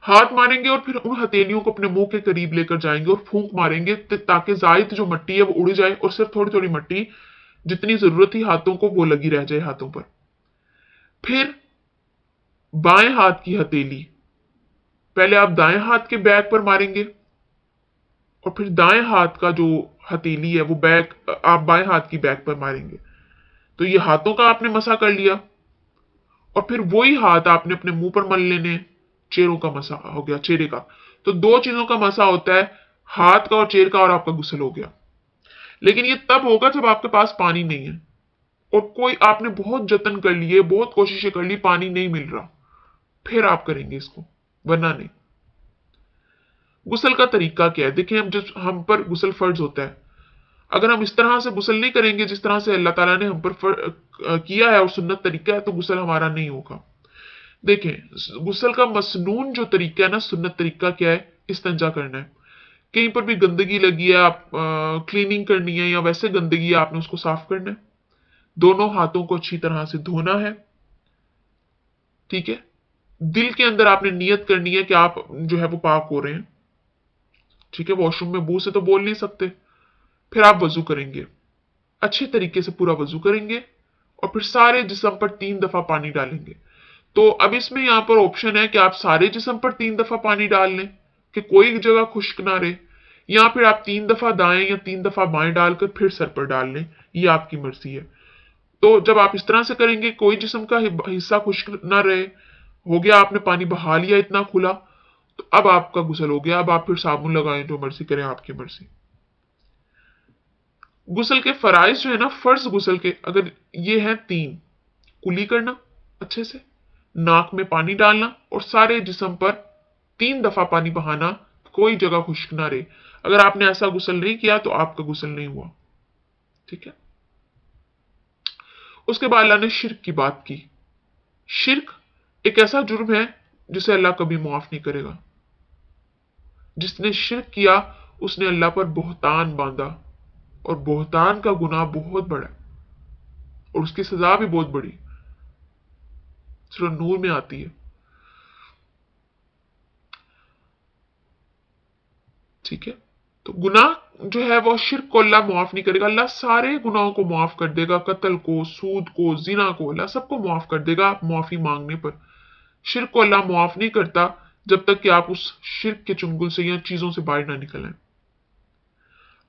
हाथ मारेंगे और फिर उन हथेलियों को अपने मुंह के करीब लेकर जाएंगे और फूंक मारेंगे ताकि जायद जो मट्टी है वो उड़ जाए और सिर्फ थोड़ी थोड़ी मट्टी जितनी जरूरत थी हाथों को वो लगी रह जाए हाथों पर। फिर बाएं हाथ की हथेली पहले आप दाएं हाथ के बैक पर मारेंगे और फिर दाएं हाथ का जो हथेली है वो बैक आप बाएं हाथ की बैक पर मारेंगे। तो ये हाथों का आपने मसा कर लिया और फिर वही हाथ आपने अपने मुंह पर मल लेने। चेहरों का मसा हो गया, चेहरे का। तो दो चीजों का मसा होता है, हाथ का और चेहरे का, और आपका गुस्ल हो गया। लेकिन ये तब होगा जब आपके पास पानी नहीं है और कोई आपने बहुत जतन कर लिए, बहुत कोशिशें कर ली, पानी नहीं मिल रहा, फिर आप करेंगे इसको, वरना नहीं। गुस्ल का तरीका क्या है? देखिए, हम पर गुस्ल फर्ज होता है, अगर हम इस तरह से गुस्ल नहीं करेंगे जिस तरह से अल्लाह ताला ने हम पर किया है और सुन्नत तरीका है, तो गुस्ल हमारा नहीं होगा। देखें, गुस्ल का मसनून जो तरीका है ना, सुन्नत तरीका क्या है? इस्तिंजा करना है। कहीं पर भी गंदगी लगी है, आप क्लीनिंग करनी है या वैसे गंदगी है, आपने उसको साफ करना है। दोनों हाथों को अच्छी तरह से धोना है, ठीक है। दिल के अंदर आपने नियत करनी है कि आप जो है वो पाक हो रहे हैं, ठीक है। वॉशरूम में मुंह से तो बोल नहीं सकते। फिर आप वजू करेंगे, अच्छे तरीके से पूरा वजू करेंगे और फिर सारे जिस्म पर 3 दफा पानी डालेंगे। तो अब इसमें यहां पर ऑप्शन है कि आप सारे जिस्म पर 3 दफा पानी डाल लें कि कोई जगह खुश्क ना रहे, या फिर आप 3 दफा दाएं या 3 दफा बाएं डालकर फिर सर पर डाल लें, ये आपकी मर्जी है। तो जब आप इस तरह से करेंगे, कोई जिस्म का हिस्सा खुश्क ना रहे, हो गया, आपने पानी बहा लिया इतना खुला, तो अब आपका गुस्ल हो गया। अब आप फिर साबुन लगाएं, जो मर्जी करें, आपकी मर्जी। गुस्ल के फराइज जो है ना, फर्ज गुस्ल के, अगर ये हैं 3: कुली करना अच्छे से, नाक में पानी डालना और सारे जिस्म पर 3 दफा पानी बहाना, कोई जगह खुश्क ना रहे। अगर आपने ऐसा गुस्ल नहीं किया तो आपका गुस्ल नहीं हुआ, ठीक है। उसके बाद अल्लाह ने शिर्क की बात की। शिर्क एक ऐसा जुर्म है जिसे अल्लाह कभी माफ नहीं करेगा। जिसने शिर्क किया उसने अल्लाह पर बोहतान बांधा, और बोहतान का गुनाह बहुत बड़ा है और उसकी सजा भी बहुत बड़ी, सूरह नूर में आती है, ठीक है। तो गुनाह जो है वो शिर्क को अल्लाह माफ नहीं करेगा। अल्लाह सारे गुनाहों को माफ कर देगा, कत्ल को, सूद को, जिना को, अल्लाह सबको माफ कर देगा माफी मांगने पर। शिर्क को अल्लाह माफ नहीं करता जब तक कि आप उस शिर्क के चुंगल से या चीजों से बाहर ना निकल आए।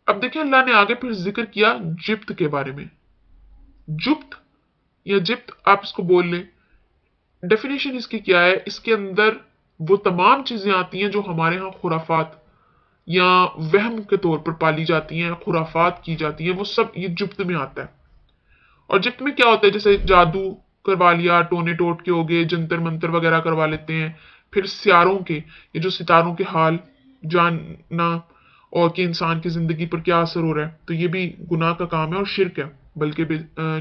अब देखिए, अल्लाह ने आगे फिर जिक्र किया जिप्त के बारे में। जुप्त या जिप्त, आप इसको बोल लें। डेफिनेशन इसकी क्या है? इसके अंदर वो तमाम चीजें आती हैं जो हमारे यहाँ खुराफात या वहम के तौर पर पाली जाती हैं, खुराफात की जाती हैं, वो सब ये जुप्त में आता है। और जिप्त में क्या होता है? जैसे जादू करवा लिया, टोने टोट के हो गए, जंतर मंतर वगैरह करवा लेते हैं। फिर सियारों के, ये जो सितारों के हाल जानना और कि इंसान की जिंदगी पर क्या असर हो रहा है, तो ये भी गुनाह का काम है और शिर्क है। बल्कि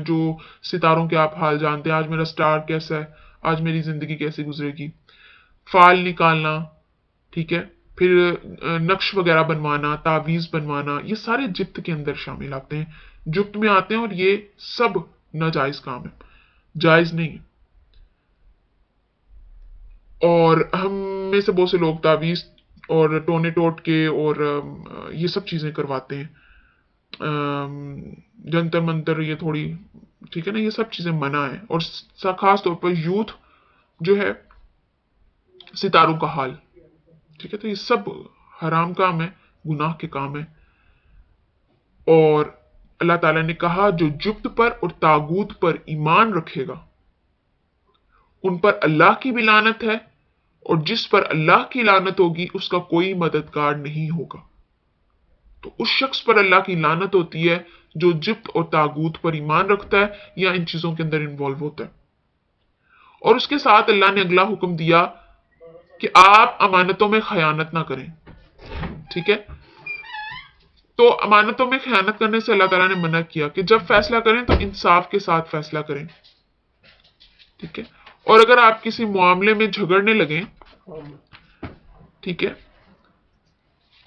जो सितारों के आप हाल जानते हैं, आज मेरा स्टार कैसा है, आज मेरी जिंदगी कैसे गुजरेगी, फाल निकालना, ठीक है। फिर नक्श वगैरह बनवाना, तावीज बनवाना, ये सारे जिप्त के अंदर शामिल आते हैं, जुप्त में आते हैं, और ये सब नाजायज काम है, जायज नहीं है। और हम में से बहुत से लोग तावीज और टोने टोट के और ये सब चीजें करवाते हैं, जंतर मंतर, ये थोड़ी, ठीक है ना, ये सब चीजें मना है। और खास तौर पर यूथ जो है, सितारों का हाल, ठीक है। तो ये सब हराम काम है, गुनाह के काम है। और अल्लाह ताला ने कहा, जो जुब्त पर और तागूत पर ईमान रखेगा उन पर अल्लाह की भी लानत है, और जिस पर अल्लाह की लानत होगी उसका कोई मददगार नहीं होगा। तो उस शख्स पर अल्लाह की लानत होती है जो जिब्त और तागूत पर ईमान रखता है या इन चीजों के अंदर इन्वॉल्व होता है। और उसके साथ अल्लाह ने अगला हुक्म दिया कि आप अमानतों में खयानत ना करें, ठीक है। तो अमानतों में खयानत करने से अल्लाह ताला ने मना किया कि जब फैसला करें तो इंसाफ के साथ फैसला करें, ठीक है। और अगर आप किसी मामले में झगड़ने लगे, ठीक है,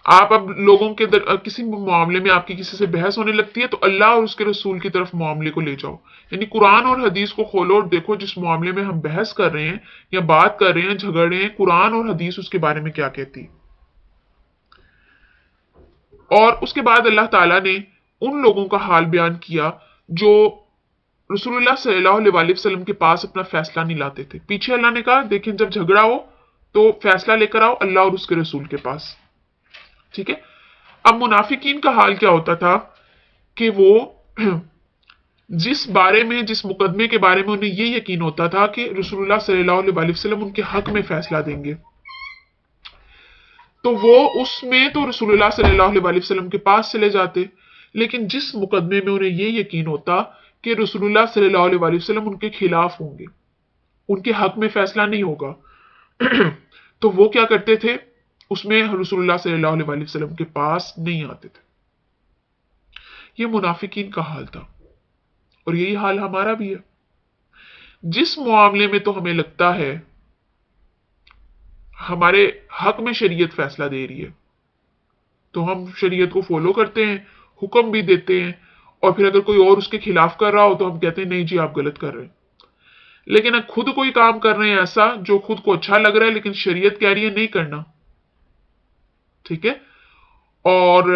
आप अब लोगों के किसी मामले में आपकी किसी से बहस होने लगती है, तो अल्लाह और उसके रसूल की तरफ मामले को ले जाओ। यानी कुरान और हदीस को खोलो और देखो जिस मामले में हम बहस कर रहे हैं या बात कर रहे हैं, झगड़ रहे हैं, कुरान और हदीस उसके बारे में क्या कहती है। और उसके बाद अल्लाह ताला ने उन लोगों का हाल बयान किया जो रसूलुल्लाह सल्लल्लाहु अलैहि वसल्लम के पास अपना फैसला नहीं लाते थे। पीछे अल्लाह ने कहा, देखें, जब झगड़ा हो तो फैसला लेकर आओ अल्लाह और उसके रसूल के पास। ठीक है। अब मुनाफिकीन का हाल क्या होता था कि वो जिस मुकदमे के बारे में उन्हें ये यकीन होता था कि रसूलुल्लाह सल्लल्लाहु अलैहि वसल्लम उनके हक में फैसला देंगे, तो वो उसमें तो रसूलुल्लाह सल्लल्लाहु अलैहि वसल्लम के पास चले जाते। लेकिन जिस मुकदमे में उन्हें ये यकीन होता कि रसूलुल्लाह सल्लल्लाहु अलैहि वसल्लम उनके खिलाफ होंगे, उनके हक में फैसला नहीं होगा, तो वो क्या करते थे, उसमें रसूलुल्लाह सल्लल्लाहु अलैहि वसल्लम के पास नहीं आते थे। ये मुनाफिकीन का हाल था और यही हाल हमारा भी है। जिस मामले में तो हमें लगता है हमारे हक में शरीयत फैसला दे रही है, तो हम शरीयत को फॉलो करते हैं, हुक्म भी देते हैं, और फिर अगर कोई और उसके खिलाफ कर रहा हो तो हम कहते हैं नहीं जी आप गलत कर रहे हैं। लेकिन अब खुद कोई काम कर रहे हैं ऐसा जो खुद को अच्छा लग रहा है लेकिन शरीयत कह रही है नहीं करना, ठीक है, और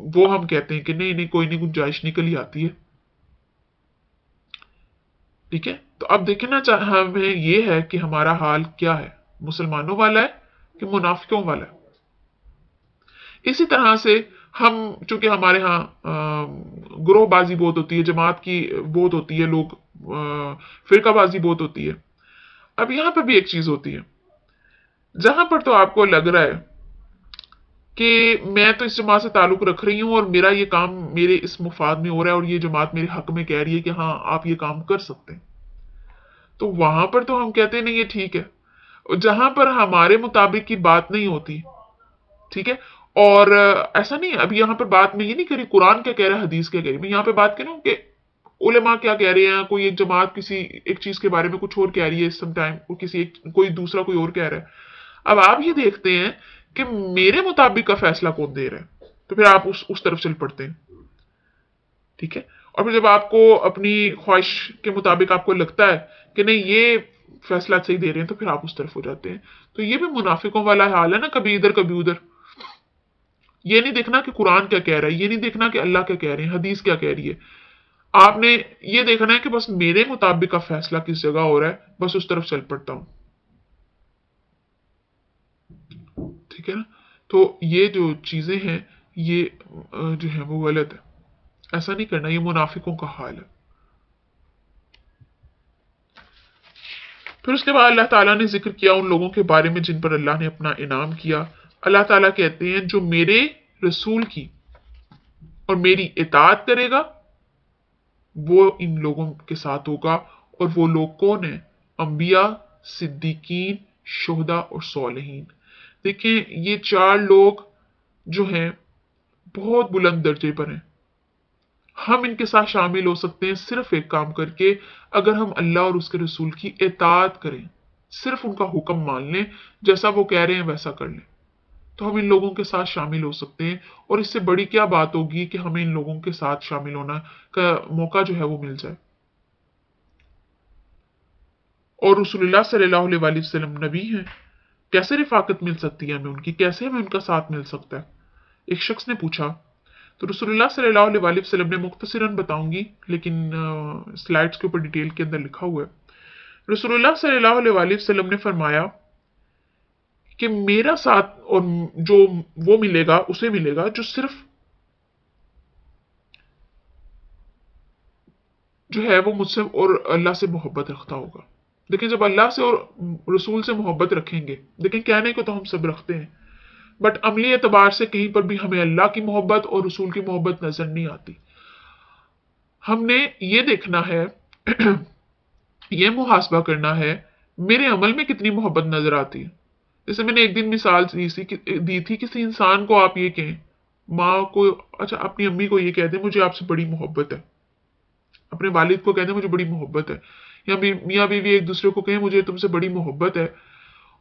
वो हम कहते हैं कि नहीं नहीं कोई नहीं, गुंजाइश निकल ही आती है। ठीक है। तो अब देखना हमें यह है कि हमारा हाल क्या है, मुसलमानों वाला है कि मुनाफिकों वाला है। इसी तरह से हम, चूंकि हमारे यहाँ ग्रोहबाजी बहुत होती है, जमात की बहुत होती है, लोग फिरकाबाजी बहुत होती है। अब यहां पर भी एक चीज होती है जहां पर तो आपको लग रहा है कि मैं तो इस जमात से ताल्लुक रख रही हूं और मेरा ये काम मेरे इस मुफाद में हो रहा है और ये जमात मेरे हक में कह रही है कि हाँ आप ये काम कर सकते हैं, तो वहां पर तो हम कहते हैं नहीं ये ठीक है। जहां पर हमारे मुताबिक की बात नहीं होती, ठीक है, और ऐसा नहीं है, अभी यहां पर बात में ये नहीं करी कुरान क्या कह रहा है हदीस क्या कह रही है, मैं यहां पे बात कर रहा हूं कि उलेमा क्या कह रहे हैं, कोई एक जमात किसी एक चीज के बारे में कुछ और कह रही है समटाइम, कोई दूसरा कोई और कह रहा है। अब आप ये देखते हैं कि मेरे मुताबिक का फैसला कौन दे रहा है, तो फिर आप उस तरफ चल पड़ते हैं। ठीक है। और फिर जब आपको अपनी ख्वाहिश के मुताबिक आपको लगता है कि नहीं ये फैसला सही दे रहे हैं, तो फिर आप उस तरफ हो जाते हैं। तो ये भी मुनाफिकों वाला हाल है ना, कभी इधर कभी उधर। ये नहीं देखना कि कुरान क्या कह रहा है, ये नहीं देखना कि अल्लाह क्या कह रहे हैं, हदीस क्या कह रही है, आपने ये देखना है कि बस मेरे मुताबिक का फैसला किस जगह हो रहा है, बस उस तरफ चल पड़ता हूं। ठीक है ना। तो ये जो चीजें हैं ये जो है वो गलत है, ऐसा नहीं करना, ये मुनाफिकों का हाल है। फिर उसके बाद अल्लाह ताला ने जिक्र किया उन लोगों के बारे में जिन पर अल्लाह ने अपना इनाम किया। अल्लाह ताला कहते हैं जो मेरे रसूल की और मेरी इताअत करेगा वो इन लोगों के साथ होगा। और वो लोग कौन है? अंबिया, सिद्दीकीन, शुहदा और सौलहीन। देखिए ये चार लोग जो हैं बहुत बुलंद दर्जे पर हैं। हम इनके साथ शामिल हो सकते हैं सिर्फ एक काम करके, अगर हम अल्लाह और उसके रसूल की इताअत करें, सिर्फ उनका हुक्म मान लें, जैसा वो कह रहे हैं वैसा कर लें, तो हम इन लोगों के साथ शामिल हो सकते हैं। और इससे बड़ी क्या बात होगी कि हमें इन लोगों के साथ शामिल होना का मौका जो है वो मिल जाए। और रसूलुल्लाह सल्लल्लाहु अलैहि वसल्लम नबी हैं, कैसे रिफाकत मिल सकती है हमें उनकी, कैसे हमें उनका साथ मिल सकता है? एक शख्स ने पूछा, तो रसूलुल्लाह सल्लल्लाहु अलैहि वसल्लम ने मुख्तसरन बताऊंगी लेकिन स्लाइड्स के ऊपर डिटेल के अंदर लिखा हुआ है। रसूलुल्लाह सल्लल्लाहु अलैहि वसल्लम ने फरमाया कि मेरा साथ और जो वो मिलेगा उसे मिलेगा जो सिर्फ जो है वो मुझसे और अल्लाह से मोहब्बत रखता होगा। लेकिन जब अल्लाह से और रसूल से मोहब्बत रखेंगे, लेकिन कहने को तो हम सब रखते हैं, बट अमली एतबार से कहीं पर भी हमें अल्लाह की मोहब्बत और रसूल की मोहब्बत नजर नहीं आती। हमने ये देखना है ये मुहासबा करना है मेरे अमल में कितनी मोहब्बत नजर आती है। जैसे मैंने एक दिन मिसाल दी थी, किसी इंसान को आप ये कहें, माँ को, अच्छा अपनी अम्मी को ये कहते हैं मुझे आपसे बड़ी मोहब्बत है, अपने वालिद को कहते हैं मुझे बड़ी मोहब्बत है, या मियाँ बीवी एक दूसरे को कहें मुझे तुमसे बड़ी मोहब्बत है,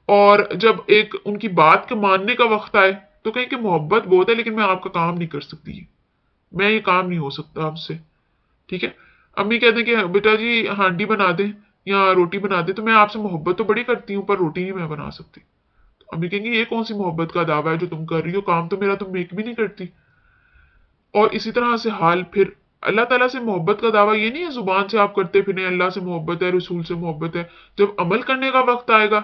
और जब एक उनकी बात के मानने का वक्त आए तो कहें कि मोहब्बत बहुत है लेकिन मैं आपका काम नहीं कर सकती, मैं ये काम नहीं हो सकता आपसे। ठीक है। अम्मी कहते हैं कि बेटा जी हांडी बना दे या रोटी बना दे, तो मैं आपसे मोहब्बत तो बड़ी करती हूँ पर रोटी नहीं मैं बना सकती। तो अम्मी कहेंगे ये कौन सी मोहब्बत का दावा है जो तुम कर रही हो, काम तो मेरा तुम एक भी नहीं करती। और इसी तरह से हाल फिर अल्लाह ताला से मोहब्बत का दावा ये नहीं है जुबान से आप करते फिर अल्लाह से मोहब्बत है, रसूल से मोहब्बत है, जब अमल करने का वक्त आएगा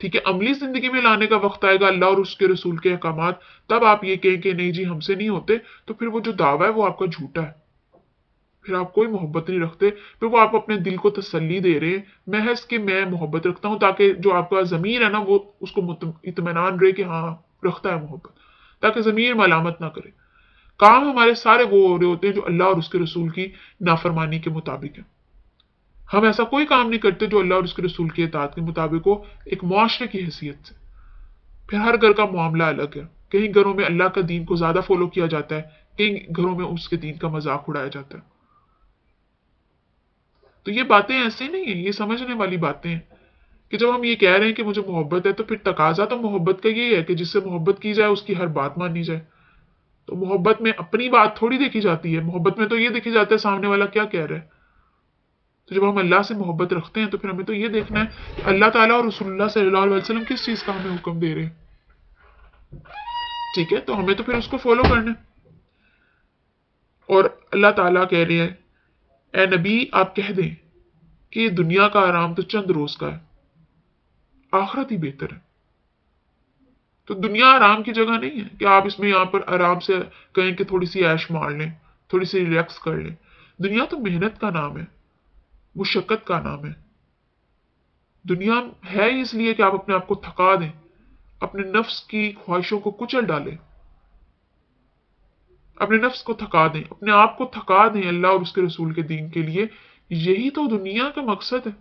ٹھیک ہے, عملی زندگی میں لانے کا وقت آئے گا اللہ اور اس کے رسول کے احکامات, تب آپ یہ کہیں کہ نہیں جی ہم سے نہیں ہوتے, تو پھر وہ جو دعویٰ ہے وہ آپ کا جھوٹا ہے, پھر آپ کوئی محبت نہیں رکھتے, پھر وہ آپ اپنے دل کو تسلی دے رہے ہیں محض کہ میں محبت رکھتا ہوں, تاکہ جو آپ کا ضمیر ہے نا وہ اس کو اطمینان رہے کہ ہاں رکھتا ہے محبت, تاکہ ضمیر ملامت نہ کرے. کام ہمارے سارے وہ ہو رہے ہوتے ہیں جو اللہ اور اس کے رسول کی نافرمانی کے مطابق ہے. ہم ایسا کوئی کام نہیں کرتے جو اللہ اور اس کے رسول کی اطاعت کے مطابق ہو ایک معاشرے کی حیثیت سے. پھر ہر گھر کا معاملہ الگ ہے, کہیں گھروں میں اللہ کا دین کو زیادہ فالو کیا جاتا ہے, کہیں گھروں میں اس کے دین کا مذاق اڑایا جاتا ہے. تو یہ باتیں ایسے نہیں ہیں, یہ سمجھنے والی باتیں ہیں کہ جب ہم یہ کہہ رہے ہیں کہ مجھے محبت ہے تو پھر تقاضا تو محبت کا یہ ہے کہ جس سے محبت کی جائے اس کی ہر بات مانی جائے. تو محبت میں اپنی بات تھوڑی دیکھی جاتی ہے, محبت میں تو یہ دیکھی جاتا ہے سامنے والا کیا کہہ رہا ہے. تو جب ہم اللہ سے محبت رکھتے ہیں تو پھر ہمیں تو یہ دیکھنا ہے کہ اللہ تعالیٰ اور رسول اللہ صلی اللہ علیہ وسلم کس چیز کا ہمیں حکم دے رہے ہیں. ٹھیک ہے, تو ہمیں تو پھر اس کو فالو کرنا ہے. اور اللہ تعالیٰ کہہ رہے ہیں اے نبی آپ کہہ دیں کہ یہ دنیا کا آرام تو چند روز کا ہے, آخرت ہی بہتر ہے. تو دنیا آرام کی جگہ نہیں ہے کہ آپ اس میں یہاں پر آرام سے کہیں کہ تھوڑی سی عیش مار لیں, تھوڑی سی ریلیکس کر لیں. دنیا تو محنت کا نام ہے, مشقت کا نام ہے. دنیا ہے اس لیے کہ آپ اپنے آپ کو تھکا دیں, اپنے نفس کی خواہشوں کو کچل ڈالیں, اپنے نفس کو تھکا دیں, اپنے آپ کو تھکا دیں اللہ اور اس کے رسول کے دین کے لیے. یہی تو دنیا کا مقصد ہے.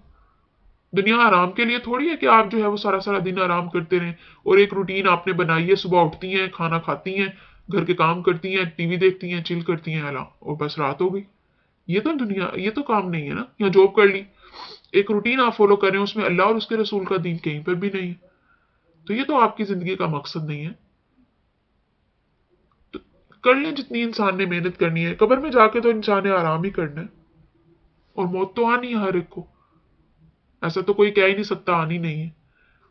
دنیا آرام کے لیے تھوڑی ہے کہ آپ جو ہے وہ سارا سارا دن آرام کرتے رہیں, اور ایک روٹین آپ نے بنائی ہے, صبح اٹھتی ہیں, کھانا کھاتی ہیں, گھر کے کام کرتی ہیں, ٹی وی دیکھتی ہیں, چل کرتی ہیں, اور بس رات ہو گئی. یہ تو دنیا, یہ تو کام نہیں ہے نا. یا جاب کر لی, ایک روٹین آپ فالو کر رہے ہیں, اس میں اللہ اور اس کے رسول کا دین کہیں پر بھی نہیں ہے. تو یہ تو آپ کی زندگی کا مقصد نہیں ہے. تو کر لیں جتنی انسان نے محنت کرنی ہے, قبر میں جا کے تو انسان نے آرام ہی کرنا ہے, اور موت تو آنی ہے ہر ایک کو. ایسا تو کوئی کہہ ہی نہیں سکتا آنی نہیں ہے.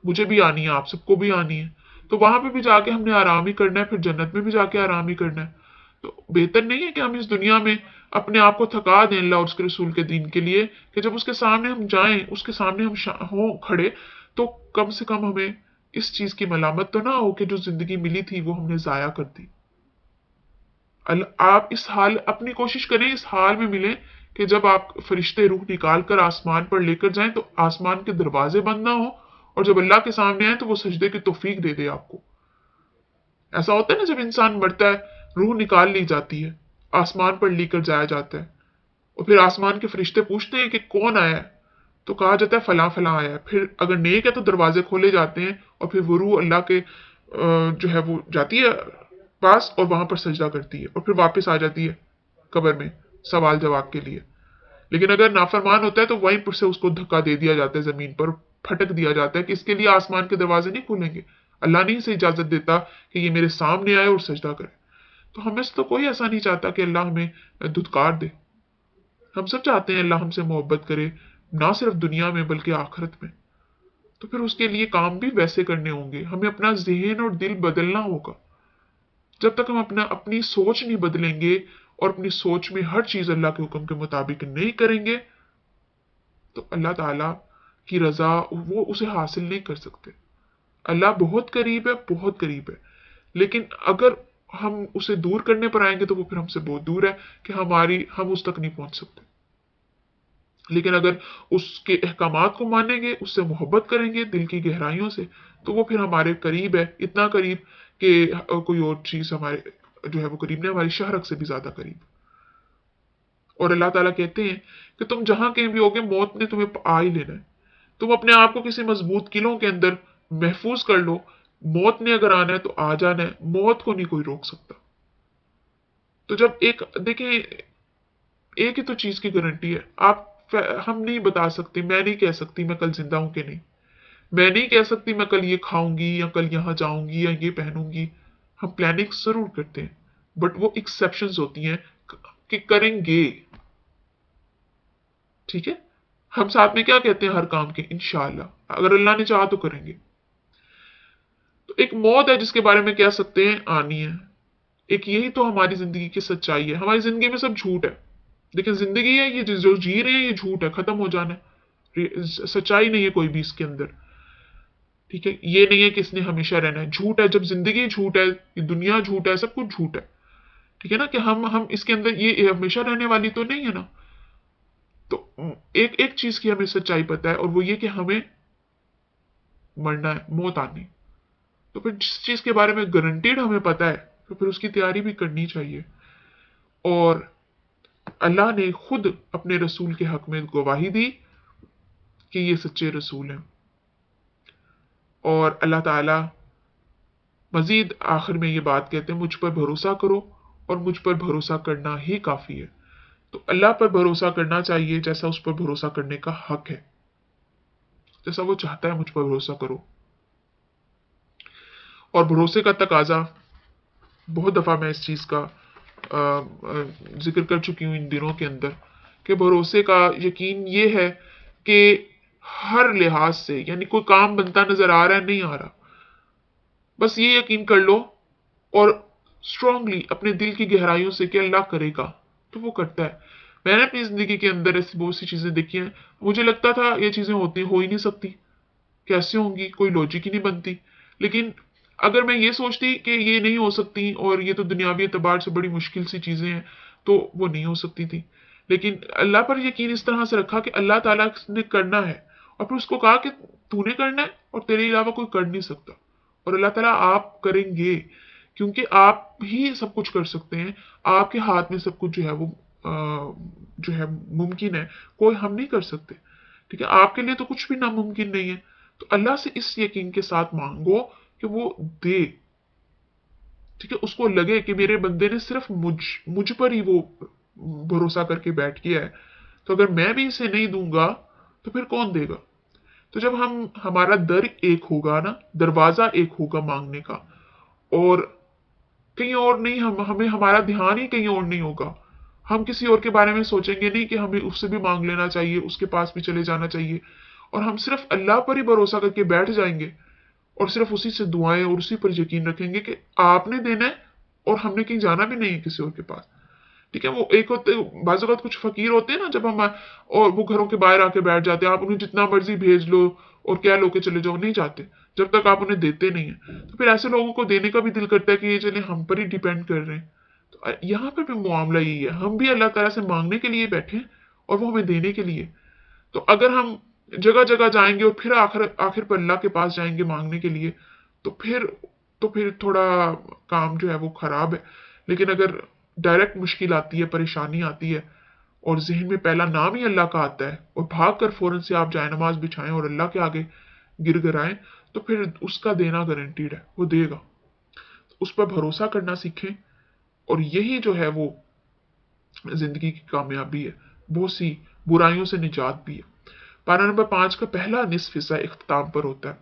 مجھے بھی آنی ہے, آپ سب کو بھی آنی ہے. تو وہاں پہ بھی جا کے ہم نے آرام ہی کرنا ہے, پھر جنت میں بھی جا کے آرام ہی کرنا ہے. تو بہتر نہیں ہے کہ ہم اس دنیا میں اپنے آپ کو تھکا دیں اللہ اور اس کے رسول کے دین کے لیے, کہ جب اس کے سامنے ہم جائیں, اس کے سامنے ہم ہوں کھڑے, تو کم سے کم ہمیں اس چیز کی ملامت تو نہ ہو کہ جو زندگی ملی تھی وہ ہم نے ضائع کر دی. آپ اس حال اپنی کوشش کریں اس حال میں ملیں کہ جب آپ فرشتے روح نکال کر آسمان پر لے کر جائیں تو آسمان کے دروازے بند نہ ہو, اور جب اللہ کے سامنے آئے تو وہ سجدے کی توفیق دے دے آپ کو. ایسا ہوتا ہے نا جب انسان مرتا ہے, روح نکال لی جاتی ہے, آسمان پر لے کر جایا جاتا ہے, اور پھر آسمان کے فرشتے پوچھتے ہیں کہ کون آیا ہے, تو کہا جاتا ہے فلاں فلاں آیا ہے. پھر اگر نیک ہے تو دروازے کھولے جاتے ہیں, اور پھر وہ روح اللہ کے جو ہے وہ جاتی ہے پاس, اور وہاں پر سجدہ کرتی ہے, اور پھر واپس آ جاتی ہے قبر میں سوال جواب کے لیے. لیکن اگر نافرمان ہوتا ہے تو وہیں پر سے اس کو دھکا دے دیا جاتا ہے, زمین پر پھٹک دیا جاتا ہے کہ اس کے لیے آسمان کے دروازے نہیں کھولیں گے. اللہ نہیں اسے اجازت دیتا کہ یہ میرے سامنے آئے اور سجدہ کرے. تو ہمیں سے تو کوئی ایسا نہیں چاہتا کہ اللہ ہمیں دھتکار دے. ہم سب چاہتے ہیں اللہ ہم سے محبت کرے, نہ صرف دنیا میں بلکہ آخرت میں. تو پھر اس کے لیے کام بھی ویسے کرنے ہوں گے, ہمیں اپنا ذہن اور دل بدلنا ہوگا. جب تک ہم اپنی سوچ نہیں بدلیں گے اور اپنی سوچ میں ہر چیز اللہ کے حکم کے مطابق نہیں کریں گے, تو اللہ تعالیٰ کی رضا وہ اسے حاصل نہیں کر سکتے. اللہ بہت قریب ہے, بہت قریب ہے, لیکن اگر ہم اسے دور کرنے پر آئیں گے تو وہ پھر ہم سے بہت دور ہے کہ ہم اس تک نہیں پہنچ سکتے. لیکن اگر اس کے احکامات کو مانیں گے, اس سے محبت کریں گے دل کی گہرائیوں سے, تو وہ پھر ہمارے قریب ہے, اتنا قریب کہ کوئی اور چیز ہمارے جو ہے وہ قریب نہیں, ہماری شہرت سے بھی زیادہ قریب. اور اللہ تعالیٰ کہتے ہیں کہ تم جہاں کہیں بھی ہوگے موت نے تمہیں آ ہی لینا ہے. تم اپنے آپ کو کسی مضبوط قلعوں کے اندر محفوظ کر لو, موت نے اگر آنا ہے تو آ جانا ہے, موت کو نہیں کوئی روک سکتا. تو جب دیکھیں ایک ہی تو چیز کی گارنٹی ہے, ہم نہیں بتا سکتے, میں نہیں کہہ سکتی میں کل زندہ ہوں کہ نہیں, میں نہیں کہہ سکتی میں کل یہ کھاؤں گی یا کل یہاں جاؤں گی یا یہ پہنوں گی. ہم پلاننگ ضرور کرتے ہیں, بٹ وہ ایکسیپشنز ہوتی ہیں کہ کریں گے. ٹھیک ہے, ہم ساتھ میں کیا کہتے ہیں ہر کام کے انشاءاللہ, اگر اللہ نے چاہا تو کریں گے. تو ایک موت ہے جس کے بارے میں کہہ سکتے ہیں آنی ہے. ایک یہی تو ہماری زندگی کی سچائی ہے. ہماری زندگی میں سب جھوٹ ہے, لیکن زندگی ہے یہ جو جی رہے ہیں یہ جھوٹ ہے, ختم ہو جانا ہے, سچائی نہیں ہے کوئی بھی اس کے اندر. ٹھیک ہے، یہ نہیں ہے کہ اس نے ہمیشہ رہنا ہے. جھوٹ ہے، جب زندگی جھوٹ ہے، یہ دنیا جھوٹ ہے، سب کچھ جھوٹ ہے. ٹھیک ہے نا، کہ ہم اس کے اندر یہ ہمیشہ رہنے والی تو نہیں ہے نا. تو ایک ایک چیز کی ہمیں سچائی پتہ ہے، اور وہ یہ کہ ہمیں مرنا ہے، موت آنی. تو پھر جس چیز کے بارے میں گارنٹیڈ ہمیں پتہ ہے تو پھر اس کی تیاری بھی کرنی چاہیے. اور اللہ نے خود اپنے رسول کے حق میں گواہی دی کہ یہ سچے رسول ہیں. اور اللہ تعالی مزید آخر میں یہ بات کہتے ہیں، مجھ پر بھروسہ کرو اور مجھ پر بھروسہ کرنا ہی کافی ہے. تو اللہ پر بھروسہ کرنا چاہیے جیسا اس پر بھروسہ کرنے کا حق ہے، جیسا وہ چاہتا ہے مجھ پر بھروسہ کرو. اور بھروسے کا تقاضا، بہت دفعہ میں اس چیز کا ذکر کر چکی ہوں ان دنوں کے اندر، کہ بھروسے کا یقین یہ ہے کہ ہر لحاظ سے، یعنی کوئی کام بنتا نظر آ رہا ہے نہیں آ رہا، بس یہ یقین کر لو اور اسٹرانگلی اپنے دل کی گہرائیوں سے کہ اللہ کرے گا تو وہ کرتا ہے. میں نے اپنی زندگی کے اندر ایسی بہت سی چیزیں دیکھی ہیں، مجھے لگتا تھا یہ چیزیں ہو ہی نہیں سکتی، کیسے ہوں گی، کوئی لاجک ہی نہیں بنتی. لیکن اگر میں یہ سوچتی کہ یہ نہیں ہو سکتی اور یہ تو دنیاوی اعتبار سے بڑی مشکل سی چیزیں ہیں تو وہ نہیں ہو سکتی تھی. لیکن اللہ پر یقین اس طرح سے رکھا کہ اللہ تعالیٰ نے کرنا ہے، اور پھر اس کو کہا کہ تو نے کرنا ہے اور تیرے علاوہ کوئی کر نہیں سکتا. اور اللہ تعالیٰ آپ کریں گے، کیونکہ آپ ہی سب کچھ کر سکتے ہیں. آپ کے ہاتھ میں سب کچھ جو ہے وہ جو ہے ممکن ہے، کوئی ہم نہیں کر سکتے. ٹھیک ہے، آپ کے لیے تو کچھ بھی ناممکن نہیں ہے. تو اللہ سے اس یقین کے ساتھ مانگو کہ وہ دے. ٹھیک ہے، اس کو لگے کہ میرے بندے نے صرف مجھ پر ہی وہ بھروسہ کر کے بیٹھ گیا ہے، تو اگر میں بھی اسے نہیں دوں گا تو پھر کون دے گا. تو جب ہمارا در ایک ہوگا نا، دروازہ ایک ہوگا مانگنے کا، اور کہیں اور نہیں، ہمیں ہمارا دھیان ہی کہیں اور نہیں ہوگا، ہم کسی اور کے بارے میں سوچیں گے نہیں کہ ہمیں اس سے بھی مانگ لینا چاہیے، اس کے پاس بھی چلے جانا چاہیے، اور ہم صرف اللہ پر ہی بھروسہ کر کے بیٹھ جائیں گے اور صرف اسی سے دعائیں اور اسی پر یقین رکھیں گے کہ آپ نے دینا ہے اور ہم نے کہیں جانا بھی نہیں ہے کسی اور کے پاس. ٹھیک ہے، وہ ایک ہوتے بعض اوقات کچھ فقیر ہوتے ہیں نا، جب ہم اور وہ گھروں کے باہر آ کے بیٹھ جاتے ہیں، آپ انہیں جتنا مرضی بھیج لو اور کیا لو کے چلے جاؤ، نہیں جاتے جب تک آپ انہیں دیتے نہیں ہیں. تو پھر ایسے لوگوں کو دینے کا بھی دل کرتا ہے کہ یہ چلے ہم پر ہی ڈیپینڈ کر رہے ہیں. تو یہاں پر بھی معاملہ یہی ہے، ہم بھی اللہ تعالیٰ سے مانگنے کے لیے بیٹھے ہیں اور وہ ہمیں دینے کے لیے. تو اگر ہم جگہ جگہ جائیں گے اور پھر آخر پر اللہ کے پاس جائیں گے مانگنے کے لیے، تو پھر تھوڑا کام جو ہے وہ خراب ہے. لیکن اگر ڈائریکٹ مشکل آتی ہے، پریشانی آتی ہے، اور ذہن میں پہلا نام ہی اللہ کا آتا ہے، اور بھاگ کر فوراً سے آپ جائے نماز بچھائیں اور اللہ کے آگے گر گرائیں، تو پھر اس کا دینا گارنٹیڈ ہے، وہ دے گا. اس پر بھروسہ کرنا سیکھیں، اور یہی جو ہے وہ زندگی کی کامیابی ہے، بہت سی برائیوں سے نجات بھی ہے. پارہ نمبر 5 کا پہلا نصف حصہ اختتام پر ہوتا ہے.